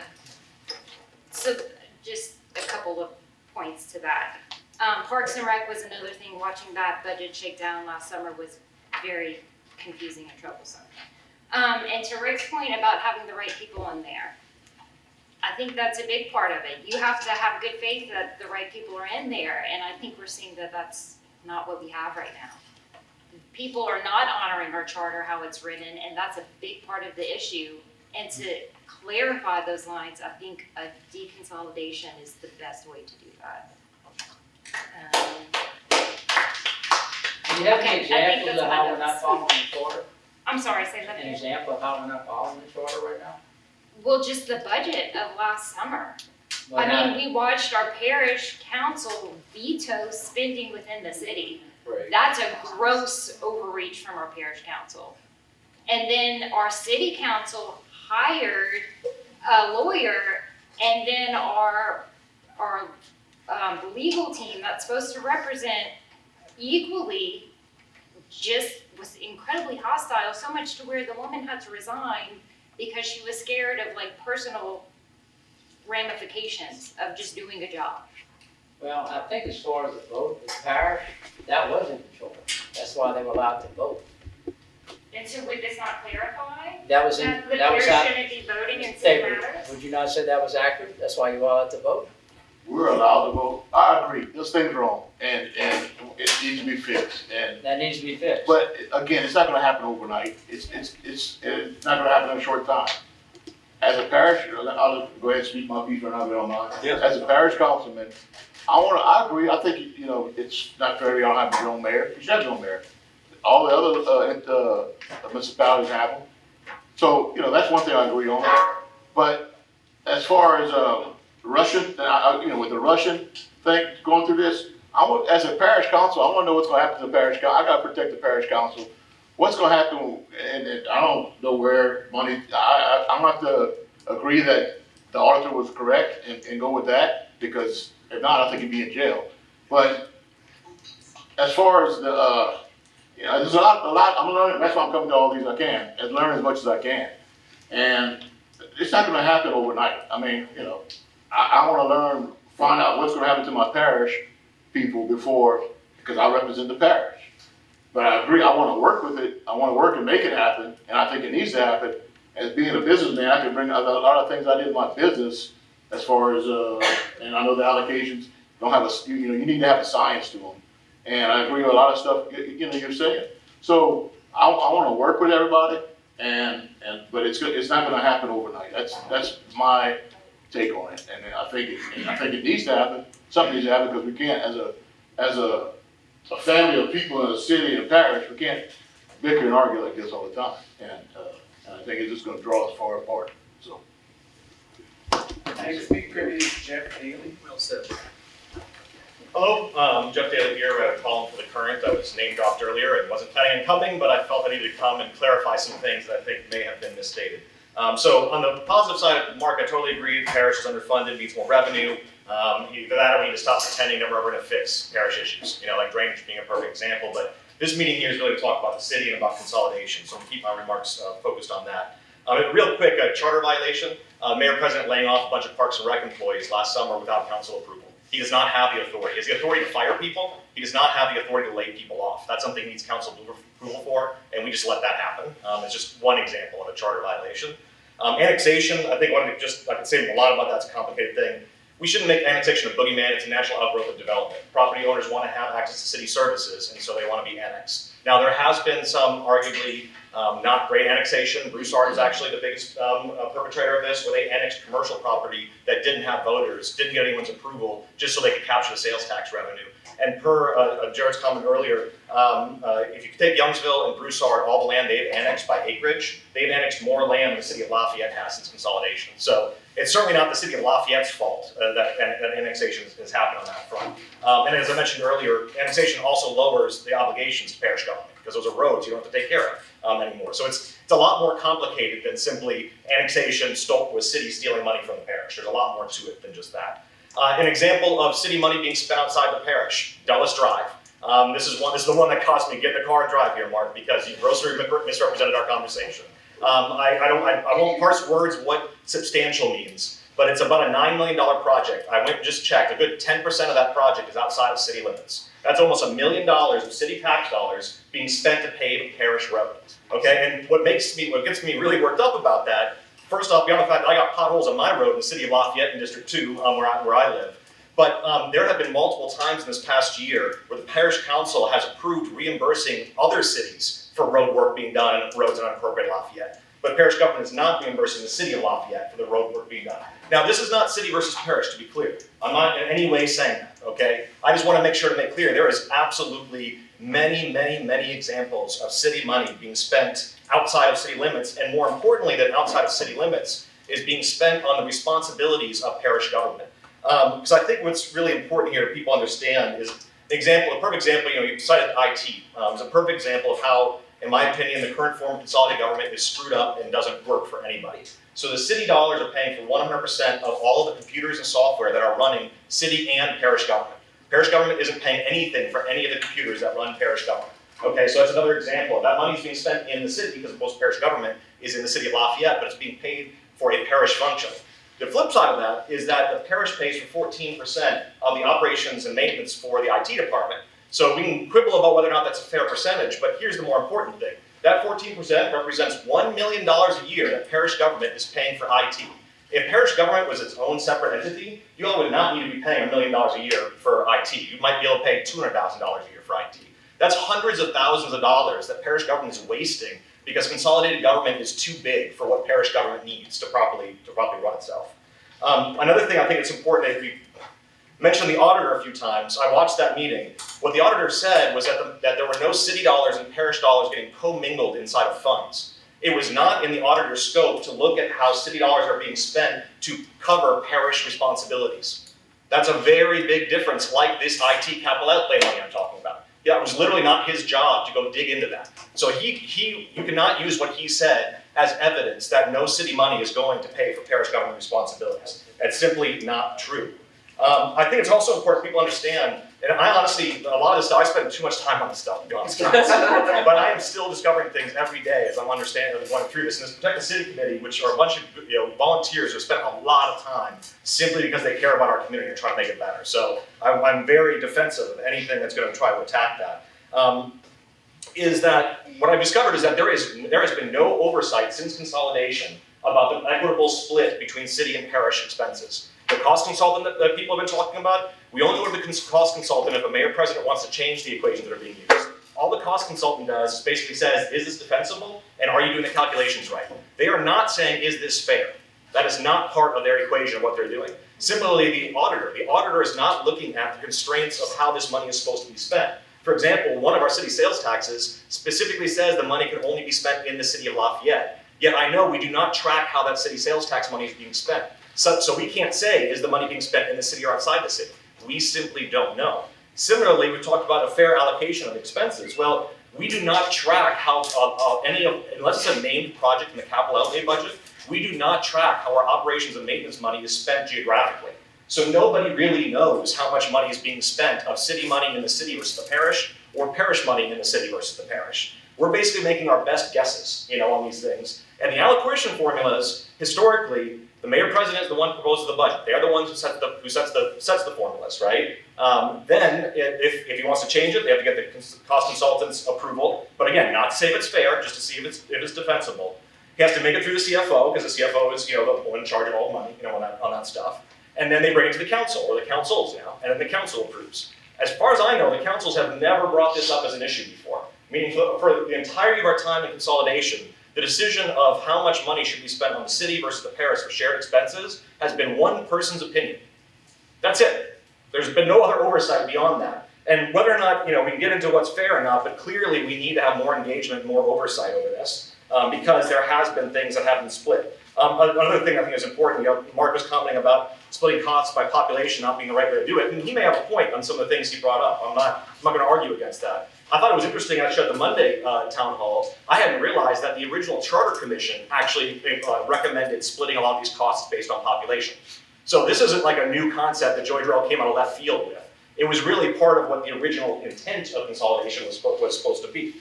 So just a couple of points to that. Parks and Rec was another thing. Watching that budget shakedown last summer was very confusing and troublesome. And to Rick's point about having the right people in there, I think that's a big part of it. You have to have good faith that the right people are in there, and I think we're seeing that that's not what we have right now. People are not honoring our charter how it's written, and that's a big part of the issue. And to clarify those lines, I think a deconsolidation is the best way to do that. Do you have Okay, I any think examples that's of my how we're not notes. following the charter? I'm sorry, say that An again. example of how we're not following the charter right now? Well, just the budget of last summer. Well, I now- mean, we watched our parish council veto spending within the city. Right. That's a gross overreach from our parish council. And then our city council hired a lawyer, and then our legal team that's supposed to represent equally just was incredibly hostile, so much to where the woman had to resign because she was scared of like personal ramifications of just doing a job. Well, I think as far as the vote, the parish, that was in the charter. That's why they were allowed to vote. And so would this not clarify That was in, that the that was parish out. shouldn't be voting in city matters? Would you not say that was accurate? That's why you were allowed to vote? We're allowed to vote. I agree, this thing's wrong, and it needs to be fixed, and, That needs to be fixed. but again, it's not gonna happen overnight. It's not gonna happen in a short time. As a parish, I'll just go ahead and speak my piece right now, if you don't mind. Yeah. As a parish councilman, I agree, I think, you know, it's not fair y'all have your own mayor, you should have your own mayor. All the other, municipalities have them. So, you know, that's one thing I agree on. But as far as, Russian, you know, with the Russian thing going through this, as a parish council, I wanna know what's gonna happen to the parish council. I gotta protect the parish council. What's gonna happen, and I don't know where money, I'm gonna have to agree that the auditor was correct and go with that, because if not, I think he'd be in jail. But as far as the, you know, there's a lot, I'm learning, that's why I'm coming to all these I can, and learn as much as I can. And it's not gonna happen overnight. I mean, you know, I wanna learn, find out what's gonna happen to my parish, people before, because I represent the parish. But I agree, I wanna work with it, I wanna work and make it happen, and I think it needs to happen. As being a businessman, I can bring a lot of things I did in my business as far as, and I know the allocations don't have you need to have a science to them. And I agree with a lot of stuff, you're saying. So I wanna work with everybody, but it's not gonna happen overnight. That's my take on it. And I think it needs to happen. Something needs to happen because we can't, as a family of people in a city and a parish, we can't bicker and argue like this all the time. And I think it's just gonna draw us far apart, so. Next speaker is Jeff Daly. Well said. Hello, Jeff Daly here, a column for The Current. I was name dropped earlier and wasn't planning on coming, but I felt I needed to come and clarify some things that I think may have been misstated. So on the positive side, Mark, I totally agree, the parish is underfunded, needs more revenue. Either that or we need to stop pretending that we're ever gonna fix parish issues, like drainage being a perfect example, but this meeting here is really to talk about the city and about consolidation, so I'm gonna keep my remarks focused on that. Real quick, a charter violation, Mayor President laying off a bunch of Parks and Rec employees last summer without council approval. He does not have the authority. He has the authority to fire people. He does not have the authority to lay people off. That's something he needs council approval for, and we just let that happen. It's just one example of a charter violation. Annexation, I think I can say a lot about that's a complicated thing. We shouldn't make annexation a boogeyman. It's a natural outgrowth of development. Property owners want to have access to city services, and so they want to be annexed. Now, there has been some arguably not great annexation. Broussard is actually the biggest perpetrator of this, where they annexed commercial property that didn't have voters, didn't get anyone's approval, just so they could capture the sales tax revenue. And per Jared's comment earlier, if you take Youngsville and Broussard, all the land they've annexed by acreage, they've annexed more land than the city of Lafayette has since consolidation. So it's certainly not the city of Lafayette's fault that annexation has happened on that front. And as I mentioned earlier, annexation also lowers the obligations to parish government, because those are roads you don't have to take care of anymore. So it's a lot more complicated than simply annexation with city stealing money from the parish. There's a lot more to it than just that. An example of city money being spent outside the parish, Dulles Drive. This is the one that caused me to get in the car and drive here, Mark, because you grossly misrepresented our conversation. I won't parse words what substantial means, but it's about a $9 million project. I went and just checked. A good 10% of that project is outside of city limits. That's almost $1 million of city tax dollars being spent to pave a parish road. Okay, and what gets me really worked up about that, first off, beyond the fact that I got potholes on my road in the city of Lafayette in District 2, where I live. But there have been multiple times in this past year where the parish council has approved reimbursing other cities for road work being done on roads in unincorporated Lafayette. But parish government is not reimbursing the city of Lafayette for the road work being done. Now, this is not city versus parish, to be clear. I'm not in any way saying that, okay? I just want to make sure to make clear there is absolutely many, many, many examples of city money being spent outside of city limits, and more importantly than outside of city limits, is being spent on the responsibilities of parish government. Because I think what's really important here to people understand is a perfect example, you cited IT. It's a perfect example of how, in my opinion, the current form of consolidated government is screwed up and doesn't work for anybody. So the city dollars are paying for 100% of all of the computers and software that are running city and parish government. Parish government isn't paying anything for any of the computers that run parish government. Okay, so that's another example. That money is being spent in the city because most parish government is in the city of Lafayette, but it's being paid for a parish function. The flip side of that is that the parish pays for 14% of the operations and maintenance for the IT department. So we can quibble about whether or not that's a fair percentage, but here's the more important thing. That 14% represents $1 million a year that parish government is paying for IT. If parish government was its own separate entity, you all would not need to be paying $1 million a year for IT. You might be able to pay $200,000 a year for IT. That's hundreds of thousands of dollars that parish government is wasting because consolidated government is too big for what parish government needs to properly run itself. Another thing I think it's important, if we mentioned the auditor a few times, I watched that meeting. What the auditor said was that there were no city dollars and parish dollars getting commingled inside of funds. It was not in the auditor's scope to look at how city dollars are being spent to cover parish responsibilities. That's a very big difference, like this IT capital outlay money I'm talking about. Yeah, it was literally not his job to go dig into that. So you cannot use what he said as evidence that no city money is going to pay for parish government responsibilities. That's simply not true. I think it's also important people understand, And I honestly, a lot of this stuff, I spend too much time on this stuff, to be honest. But I am still discovering things every day as I'm understanding and going through this. And this Protect the City Committee, which are a bunch of volunteers who spent a lot of time simply because they care about our community and trying to make it better. So I'm very defensive of anything that's going to try to attack that. Is that what I've discovered is that there has been no oversight since consolidation about the equitable split between city and parish expenses. The cost consultant that people have been talking about, we only go to the cost consultant if a mayor president wants to change the equations that are being used. All the cost consultant does is basically says, is this defensible? And are you doing the calculations right? They are not saying, is this fair? That is not part of their equation of what they're doing. Similarly, the auditor is not looking at the constraints of how this money is supposed to be spent. For example, one of our city sales taxes specifically says the money can only be spent in the city of Lafayette. Yet I know we do not track how that city sales tax money is being spent. So we can't say, is the money being spent in the city or outside the city? We simply don't know. Similarly, we talked about a fair allocation of expenses. Well, we do not track how unless it's a named project in the capital outlay budget, we do not track how our operations and maintenance money is spent geographically. So nobody really knows how much money is being spent of city money in the city versus the parish, or parish money in the city versus the parish. We're basically making our best guesses, on these things. And the allocation formulas, historically, the mayor president is the one who proposes the budget. They're the ones who sets the formulas, right? Then, if he wants to change it, they have to get the cost consultant's approval. But again, not to say if it's fair, just to see if it's defensible. He has to make it through the CFO, because the CFO is, the one in charge of all the money, on that stuff. And then they bring it to the council, or the councils now, and then the council approves. As far as I know, the councils have never brought this up as an issue before. Meaning for the entirety of our time in consolidation, the decision of how much money should be spent on the city versus the parish for shared expenses has been one person's opinion. That's it. There's been no other oversight beyond that. And whether or not we can get into what's fair or not, but clearly we need to have more engagement, more oversight over this, because there has been things that have been split. Another thing I think is important, Mark was commenting about splitting costs by population not being the right way to do it, and he may have a point on some of the things he brought up. I'm not going to argue against that. I thought it was interesting, actually, at the Monday town hall, I hadn't realized that the original Charter Commission actually recommended splitting a lot of these costs based on population. So this isn't like a new concept that Joy Drell came out of left field with. It was really part of what the original intent of consolidation was supposed to be.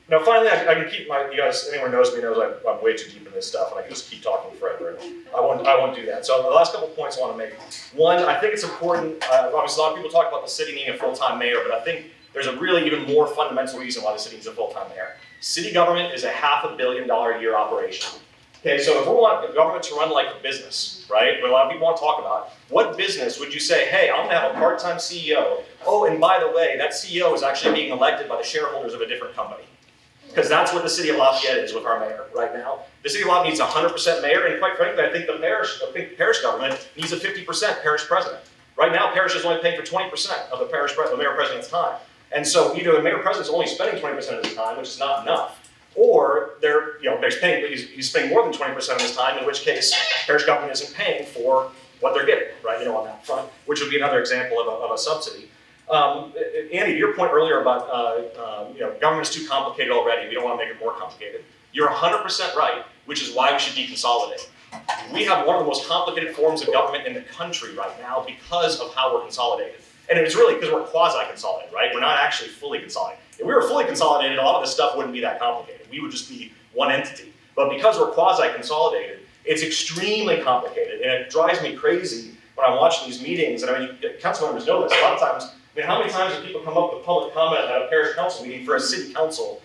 Now, finally, I can keep you guys, anyone knows me knows I'm way too deep in this stuff, and I can just keep talking forever, and I won't do that. So the last couple of points I want to make. One, I think it's important, obviously a lot of people talk about the city needing a full-time mayor, but I think there's a really even more fundamental reason why the city needs a full-time mayor. City government is a $500 million a year operation. Okay, so if we want the government to run like a business, right, what a lot of people want to talk about, what business would you say, hey, I'm gonna have a part-time CEO. Oh, and by the way, that CEO is actually being elected by the shareholders of a different company. Because that's what the city of Lafayette is with our mayor right now. The city of Lafayette needs a 100% mayor, and quite frankly, I think the parish government needs a 50% parish president. Right now, parish is only paying for 20% of the mayor president's time. And so either the mayor president's only spending 20% of his time, which is not enough, or he's spending more than 20% of his time, in which case parish government isn't paying for what they're getting, right? On that front, which would be another example of a subsidy. Andy, your point earlier about government is too complicated already. We don't want to make it more complicated. You're 100% right, which is why we should deconsolidate. We have one of the most complicated forms of government in the country right now because of how we're consolidated. And it's really because we're quasi-consolidated, right? We're not actually fully consolidated. If we were fully consolidated, a lot of this stuff wouldn't be that complicated. We would just be one entity. But because we're quasi-consolidated, it's extremely complicated, and it drives me crazy when I'm watching these meetings. And council members know this. A lot of times, how many times do people come up with public comment at a parish council meeting for a city council,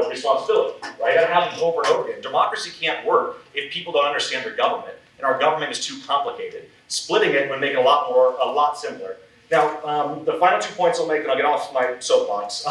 responsibility, right? That happens over and over again. Democracy can't work if people don't understand their government, and our government is too complicated. Splitting it would make it a lot simpler. Now, the final 2 points I'll make, and I'll get off my soapbox.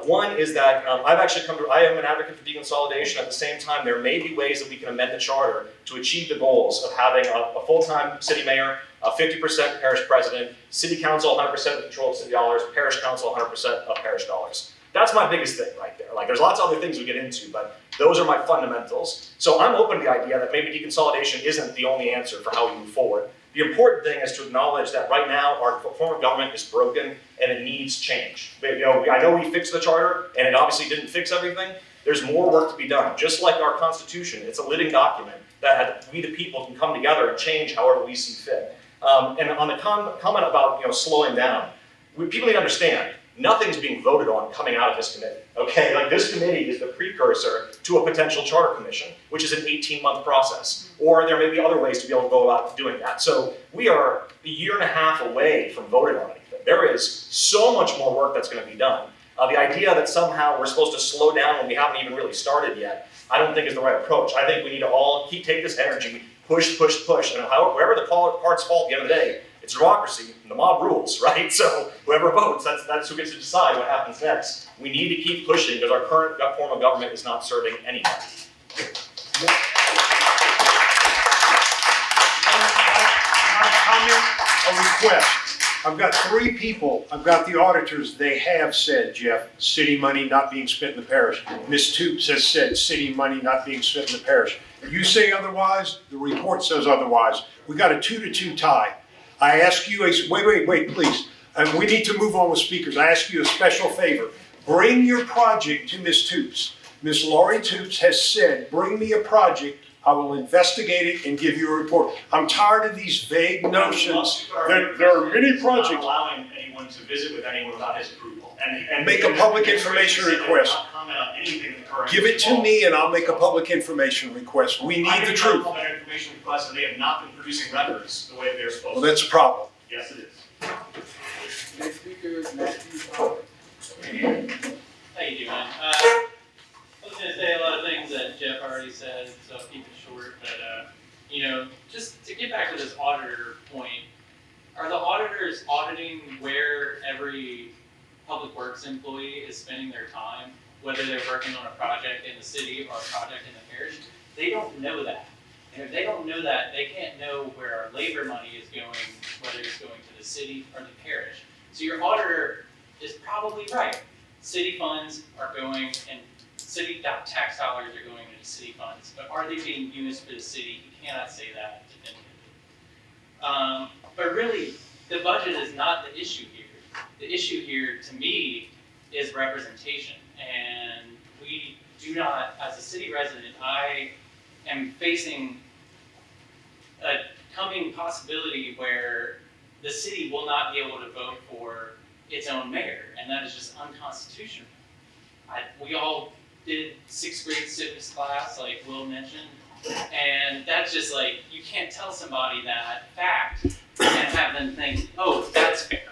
One is that I am an advocate for deconsolidation. At the same time, there may be ways that we can amend the charter to achieve the goals of having a full-time city mayor, a 50% parish president, city council 100% of control of city dollars, parish council 100% of parish dollars. That's my biggest thing right there. There's lots of other things we get into, but those are my fundamentals. So I'm open to the idea that maybe deconsolidation isn't the only answer for how we move forward. The important thing is to acknowledge that right now our form of government is broken and it needs change. I know we fixed the charter and it obviously didn't fix everything. There's more work to be done. Just like our Constitution, it's a living document that we the people can come together and change however we see fit. And on the comment about slowing down, people need to understand nothing's being voted on coming out of this committee. Okay, like this committee is the precursor to a potential charter commission, which is an 18-month process. Or there may be other ways to be able to go about doing that. So we are a year and a half away from voting on anything. There is so much more work that's going to be done. The idea that somehow we're supposed to slow down when we haven't even really started yet, I don't think is the right approach. I think we need to all take this energy, push, and wherever the cards fall at the end of the day, it's democracy, and the mob rules, right? So whoever votes, that's who gets to decide what happens next. We need to keep pushing because our current form of government is not serving anybody. Not a comment, a request. I've got 3 people, I've got the auditors, they have said, Jeff, city money not being spent in the parish. Ms. Toops has said city money not being spent in the parish. You say otherwise, the report says otherwise. We got a 2-2 tie. I ask you wait, please. We need to move on with speakers. I ask you a special favor. Bring your project to Ms. Toops. Ms. Laurie Toops has said, bring me a project. I will investigate it and give you a report. I'm tired of these vague notions that there are many projects. Not allowing anyone to visit with anyone without his approval. And make a public information request. Not comment on anything in the current Give it to me and I'll make a public information request. We need the truth. I public information requests and they have not been producing records the way they're supposed to. Well, that's a problem. Yes, it is. Next speaker is Naquin. How you doing? I was going to say a lot of things that Jeff already said, so I'll keep it short. But, just to get back to this auditor point, are the auditors auditing where every public works employee is spending their time, whether they're working on a project in the city or a project in the parish? They don't know that. And if they don't know that, they can't know where our labor money is going, whether it's going to the city or the parish. So your auditor is probably right. City funds are going, and city tax dollars are going into city funds, but are they being used for the city? You cannot say that definitively. But really, the budget is not the issue here. The issue here, to me, is representation. And we do not, as a city resident, I am facing a coming possibility where the city will not be able to vote for its own mayor, and that is just unconstitutional. We all did 6th grade civics class, like Will mentioned, and that's just like, you can't tell somebody that fact and have them think, oh, that's fair.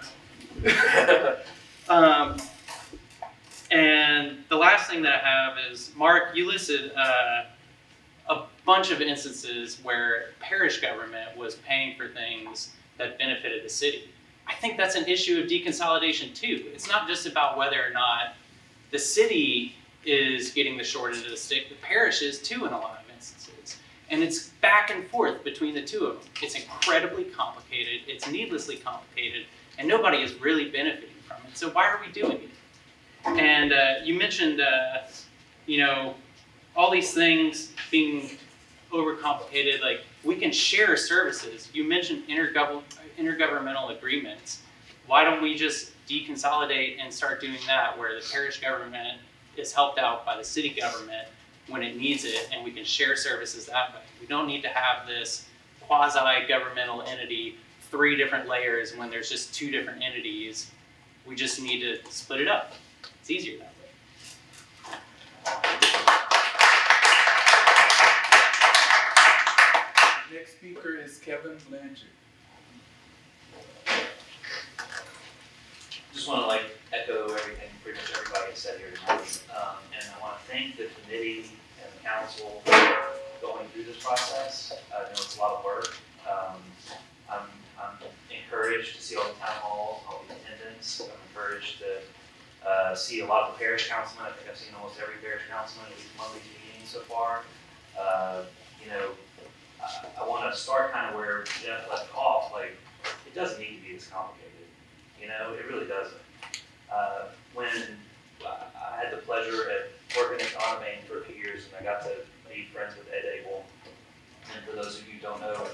And the last thing that I have is, Mark, you listed a bunch of instances where parish government was paying for things that benefited the city. I think that's an issue of deconsolidation too. It's not just about whether or not the city is getting the short end of the stick, the parish is too in a lot of instances. And it's back and forth between the two of them. It's incredibly complicated, it's needlessly complicated, and nobody is really benefiting from it. So why are we doing it? And you mentioned, all these things being overcomplicated, like we can share services. You mentioned intergovernmental agreements. Why don't we just deconsolidate and start doing that, where the parish government is helped out by the city government when it needs it, and we can share services that way. We don't need to have this quasi-governmental entity, 3 different layers when there's just 2 different entities. We just need to split it up. It's easier that way. Next speaker is Kevin Blanchard. Just want to echo everything pretty much everybody has said here tonight, and I want to thank the committee and the council for going through this process. I know it's a lot of work. I'm encouraged to see all the town halls, all the attendance. I'm encouraged to see a lot of the parish councilmen. I think I've seen almost every parish councilman at least one of these meetings so far. I want to start kind of where Jeff left off. It doesn't need to be this complicated. It really doesn't. When I had the pleasure of working at Donovan for a few years, and I got to be friends with Ed Abel. And for those of you who don't know,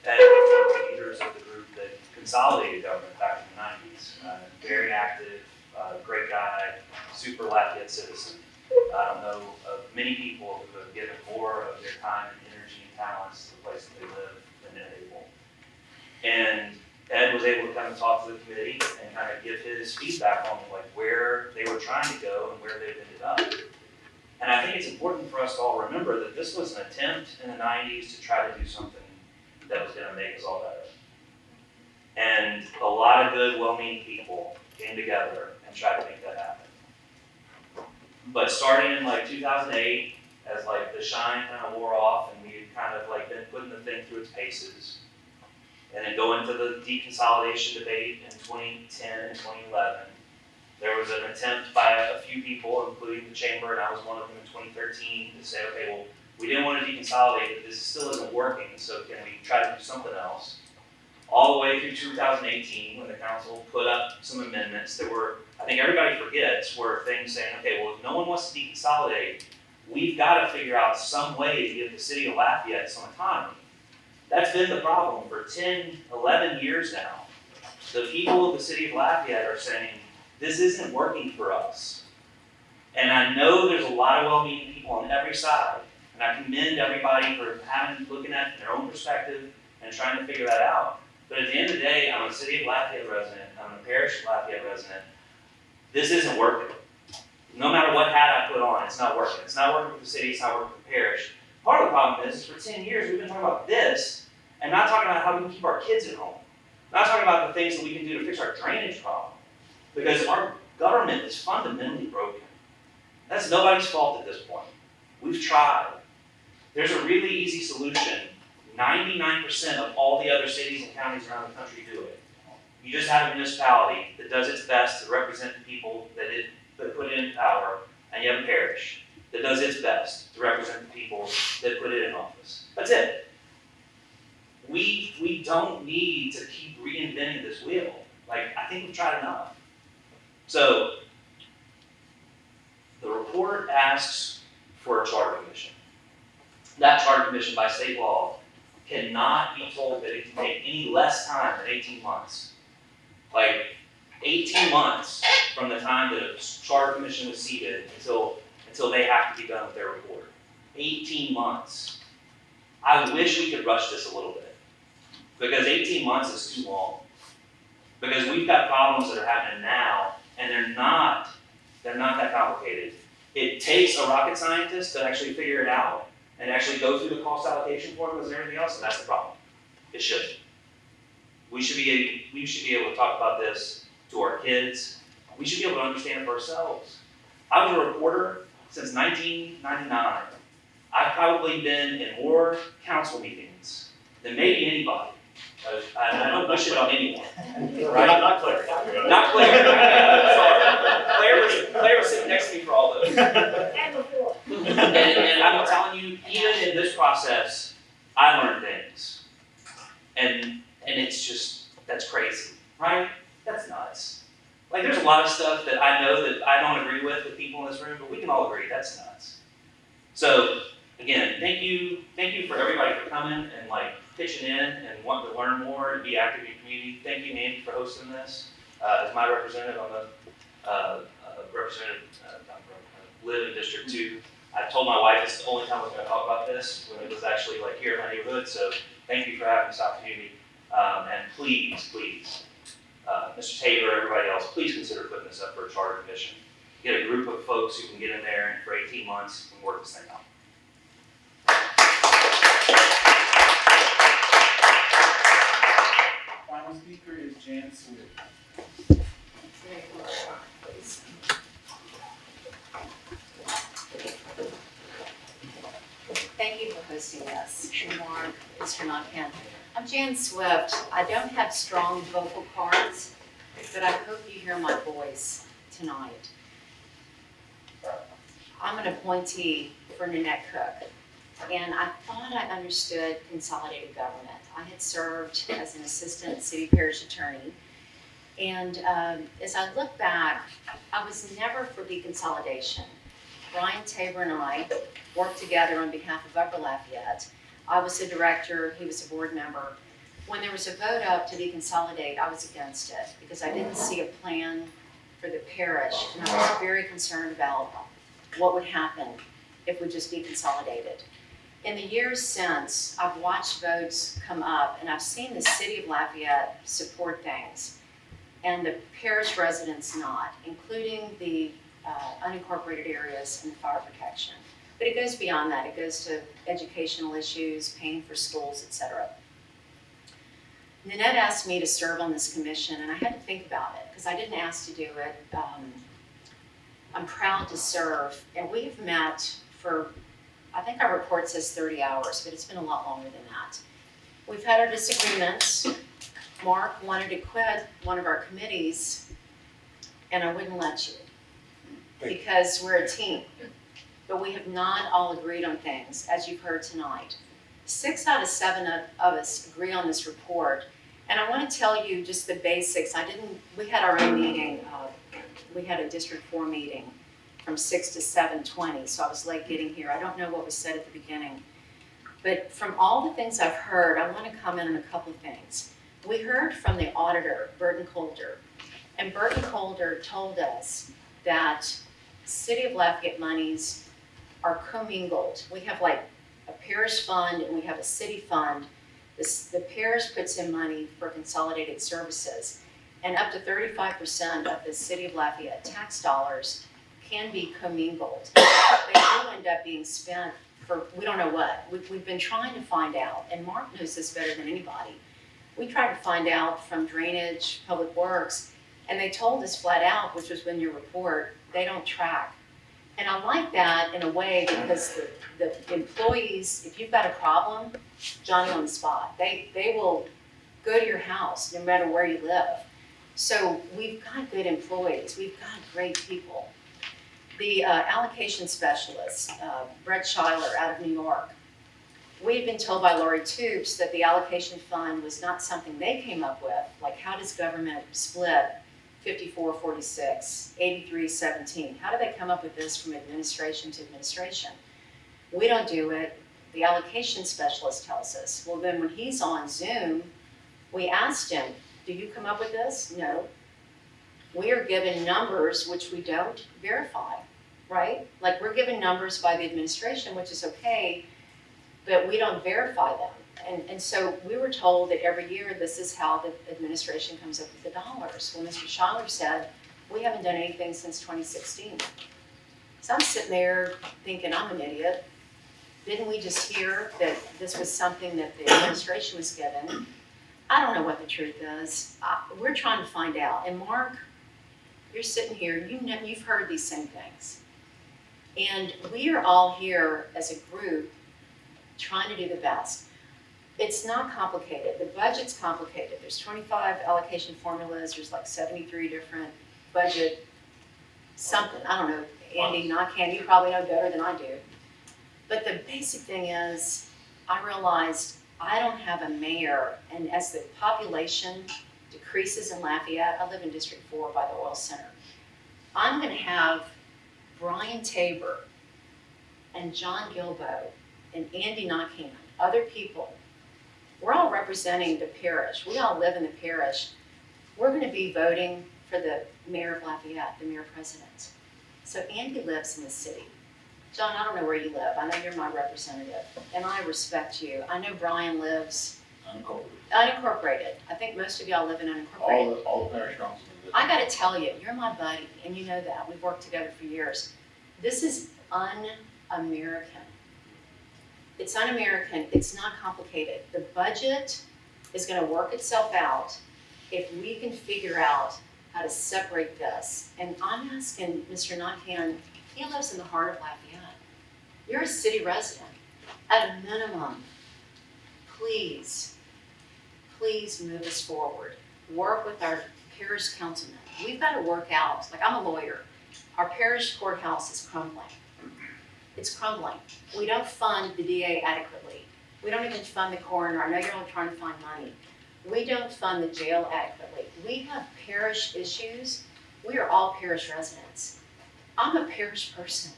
Ed was one of the leaders of the group that consolidated government back in the 90s. Very active, great guy, super Lafayette citizen. I don't know of many people who have given more of their time and energy and talents to the place that they live than Ed Abel. And and was able to come and talk to the committee and kind of give his feedback on like where they were trying to go and where they've ended up. And I think it's important for us to all remember that this was an attempt in the 90s to try to do something that was gonna make us all better. And a lot of good, well-meaning people came together and tried to make that happen. But starting in like 2008, as like the shine kind of wore off and we had kind of like been putting the thing through its paces, and then going to the deconsolidation debate in 2010 and 2011, there was an attempt by a few people, including the chamber, and I was one of them in 2013, to say, okay, well, we didn't want to deconsolidate, but this still isn't working, so can we try to do something else? All the way through 2018, when the council put up some amendments that were, I think everybody forgets, were things saying, okay, well, if no one wants to deconsolidate, we've got to figure out some way to give the city of Lafayette some autonomy. That's been the problem for 10, 11 years now. The people of the city of Lafayette are saying, this isn't working for us. And I know there's a lot of well-meaning people on every side, and I commend everybody for looking at their own perspective and trying to figure that out. But at the end of the day, I'm a city of Lafayette resident, I'm a parish of Lafayette resident. This isn't working. No matter what hat I put on, it's not working. It's not working for the city, it's not working for the parish. Part of the problem is for 10 years, we've been talking about this and not talking about how we can keep our kids at home. Not talking about the things that we can do to fix our drainage problem. Because our government is fundamentally broken. That's nobody's fault at this point. We've tried. There's a really easy solution. 99% of all the other cities and counties around the country do it. You just have a municipality that does its best to represent the people that put it in power, and you have a parish that does its best to represent the people that put it in office. That's it. We don't need to keep reinventing this wheel. Like, I think we've tried enough. So, the report asks for a charter commission. That charter commission, by state law, cannot be told that it can take any less time than 18 months. Like, 18 months from the time that a charter commission was seated until they have to be done with their report. 18 months. I wish we could rush this a little bit, because 18 months is too long. Because we've got problems that are happening now, and they're not that complicated. It takes a rocket scientist to actually figure it out and actually go through the cost allocation formulas and everything else, and that's the problem. It shouldn't. We should be able to talk about this to our kids. We should be able to understand it for ourselves. I was a reporter since 1999. I've probably been in more council meetings than maybe anybody. I don't push it on anyone, right? Not Claire. Not Claire. Sorry. Claire was sitting next to me for all those. And before. And I'm telling you, even in this process, I learned things. And it's just, that's crazy, right? That's nuts. Like, there's a lot of stuff that I know that I don't agree with people in this room, but we can all agree that's nuts. So, again, thank you for everybody for coming and like pitching in and wanting to learn more and be active in your community. Thank you, Andy, for hosting this. As my representative, I'm a representative, live in District 2. I told my wife it's the only time I was going to talk about this when it was actually like here in my neighborhood. So thank you for having this opportunity. And please, Mr. Taylor, everybody else, please consider putting this up for a charter commission. Get a group of folks who can get in there and for 18 months and work this thing out. Final speaker is Jan Swift. Thank you for hosting this, Mark, Mr. Naquin. I'm Jan Swift. I don't have strong vocal cords, but I hope you hear my voice tonight. I'm an appointee for Nanette Cook, and I thought I understood consolidated government. I had served as an assistant city parish attorney, and as I look back, I was never for deconsolidation. Brian Tabor and I worked together on behalf of Upper Lafayette. I was a director, he was a board member. When there was a vote up to deconsolidate, I was against it because I didn't see a plan for the parish, and I was very concerned about what would happen if we just deconsolidated. In the years since, I've watched votes come up and I've seen the city of Lafayette support things and the parish residents not, including the unincorporated areas and fire protection. But it goes beyond that. It goes to educational issues, paying for schools, etc. Nanette asked me to serve on this commission, and I had to think about it because I didn't ask to do it. I'm proud to serve, and we've met for, I think our report says 30 hours, but it's been a lot longer than that. We've had our disagreements. Mark wanted to quit one of our committees, and I wouldn't let you because we're a team. But we have not all agreed on things, as you've heard tonight. 6 out of 7 of us agree on this report. And I want to tell you just the basics. We had our own meeting. We had a District 4 meeting from 6 to 7:20, so I was late getting here. I don't know what was said at the beginning. But from all the things I've heard, I want to comment on a couple of things. We heard from the auditor, Burton Coulter, and Burton Coulter told us that City of Lafayette monies are commingled. We have like a parish fund and we have a city fund. The parish puts in money for consolidated services, and up to 35% of the City of Lafayette tax dollars can be commingled. They do end up being spent for, we don't know what. We've been trying to find out, and Mark knows this better than anybody. We tried to find out from Drainage, Public Works, and they told us flat out, which was in your report, they don't track. And I like that in a way because the employees, if you've got a problem, Johnny on the spot, they will go to your house no matter where you live. So we've got good employees, we've got great people. The allocation specialist, Brett Schuyler out of New York, we've been told by Lori Toops that the allocation fund was not something they came up with, like how does government split 54-46, 83-17. How do they come up with this from administration to administration? We don't do it. The allocation specialist tells us. Well, then when he's on Zoom, we asked him, do you come up with this? No. We are given numbers which we don't verify, right? Like we're given numbers by the administration, which is okay, but we don't verify them. And so we were told that every year this is how the administration comes up with the dollars. Well, Mr. Schuyler said, we haven't done anything since 2016. So I'm sitting there thinking, I'm an idiot. Didn't we just hear that this was something that the administration was given? I don't know what the truth is. We're trying to find out. And Mark, you're sitting here, you've heard these same things. And we are all here as a group trying to do the best. It's not complicated. The budget's complicated. There's 25 allocation formulas. There's like 73 different budget something. I don't know. Andy, Naquin, you probably know better than I do. But the basic thing is, I realized I don't have a mayor, and as the population decreases in Lafayette, I live in District 4 by the Oil Center. I'm going to have Brian Tabor and John Gilbo and Andy Naquin, other people. We're all representing the parish. We all live in the parish. We're going to be voting for the mayor of Lafayette, the mayor president. So Andy lives in the city. John, I don't know where you live. I know you're my representative, and I respect you. I know Brian lives unincorporated. I think most of y'all live in unincorporated. All the parish councils. I got to tell you, you're my buddy, and you know that. We've worked together for years. This is un-American. It's un-American. It's not complicated. The budget is going to work itself out if we can figure out how to separate this. And I'm asking Mr. Naquin, he lives in the heart of Lafayette. You're a city resident. At a minimum, please move us forward. Work with our parish councilmen. We've got to work out, like I'm a lawyer. Our parish courthouse is crumbling. It's crumbling. We don't fund the DA adequately. We don't even fund the coroner. I know you're all trying to find money. We don't fund the jail adequately. We have parish issues. We are all parish residents. I'm a parish person.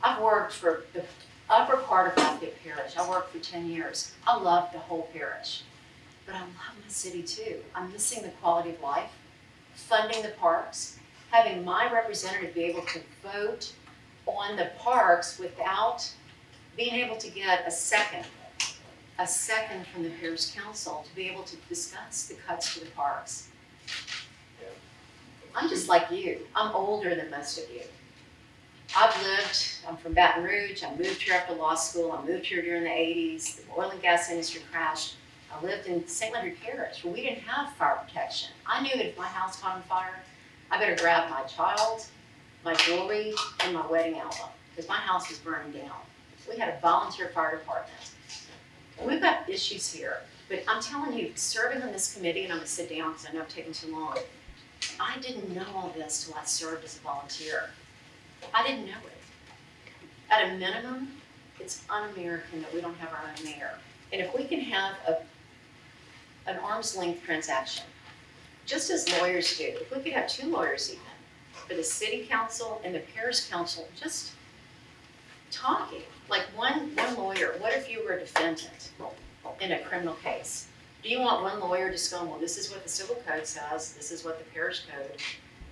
I've worked for the upper part of Lafayette Parish. I worked for 10 years. I love the whole parish. But I love my city too. I'm missing the quality of life, funding the parks, having my representative be able to vote on the parks without being able to get a second from the parish council to be able to discuss the cuts to the parks. I'm just like you. I'm older than most of you. I'm from Baton Rouge. I moved here after law school. I moved here during the 80s. The oil and gas industry crashed. I lived in St. Landry Parish where we didn't have fire protection. I knew if my house caught on fire, I better grab my child, my jewelry, and my wedding album because my house was burning down. We had a volunteer fire department. And we've got issues here. But I'm telling you, serving on this committee, and I'm going to sit down because I know I've taken too long, I didn't know all this till I served as a volunteer. I didn't know it. At a minimum, it's un-American that we don't have our own mayor. And if we can have an arm's length transaction, just as lawyers do, if we could have two lawyers even, for the city council and the parish council, just talking, like one lawyer. What if you were a defendant in a criminal case? Do you want one lawyer just going, well, this is what the civil code says, this is what the parish code,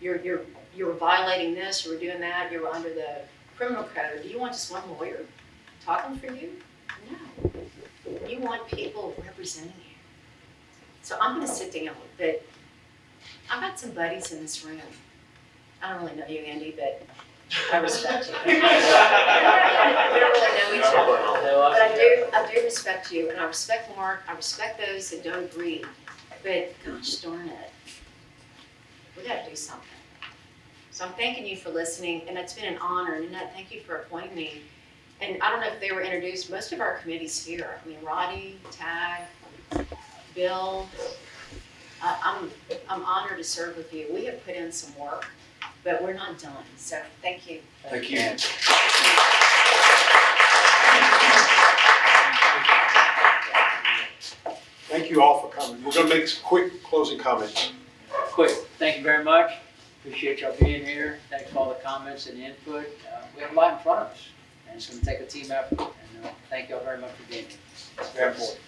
you're violating this, you were doing that, you were under the criminal code. Do you want just one lawyer talking for you? No. You want people representing you. So I'm going to sit down, but I've got some buddies in this room. I don't really know you, Andy, but I respect you. We don't really know each other, but I do respect you, and I respect Mark. I respect those that don't agree. But gosh darn it, we got to do something. So I'm thanking you for listening, and it's been an honor. And Annette, thank you for appointing me. And I don't know if they were introduced. Most of our committees here. I mean, Roddy, Tag, Bill. I'm honored to serve with you. We have put in some work, but we're not done. So thank you. Thank you. Thank you all for coming. We're going to make some quick closing comments. Quick, thank you very much. Appreciate y'all being here. Thanks for all the comments and input. We have a lot in front of us, and it's going to take a team effort. And thank y'all very much for being here. It's very important.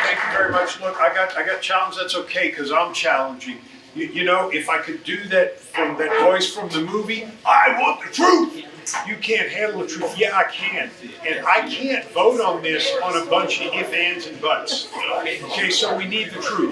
Thank you very much. Look, I got challenged. That's okay, because I'm challenging. You know, if I could do that from that voice from the movie, I want the truth. You can't handle the truth. Yeah, I can. And I can't vote on this on a bunch of ifs, ands, and buts. Okay, so we need the truth.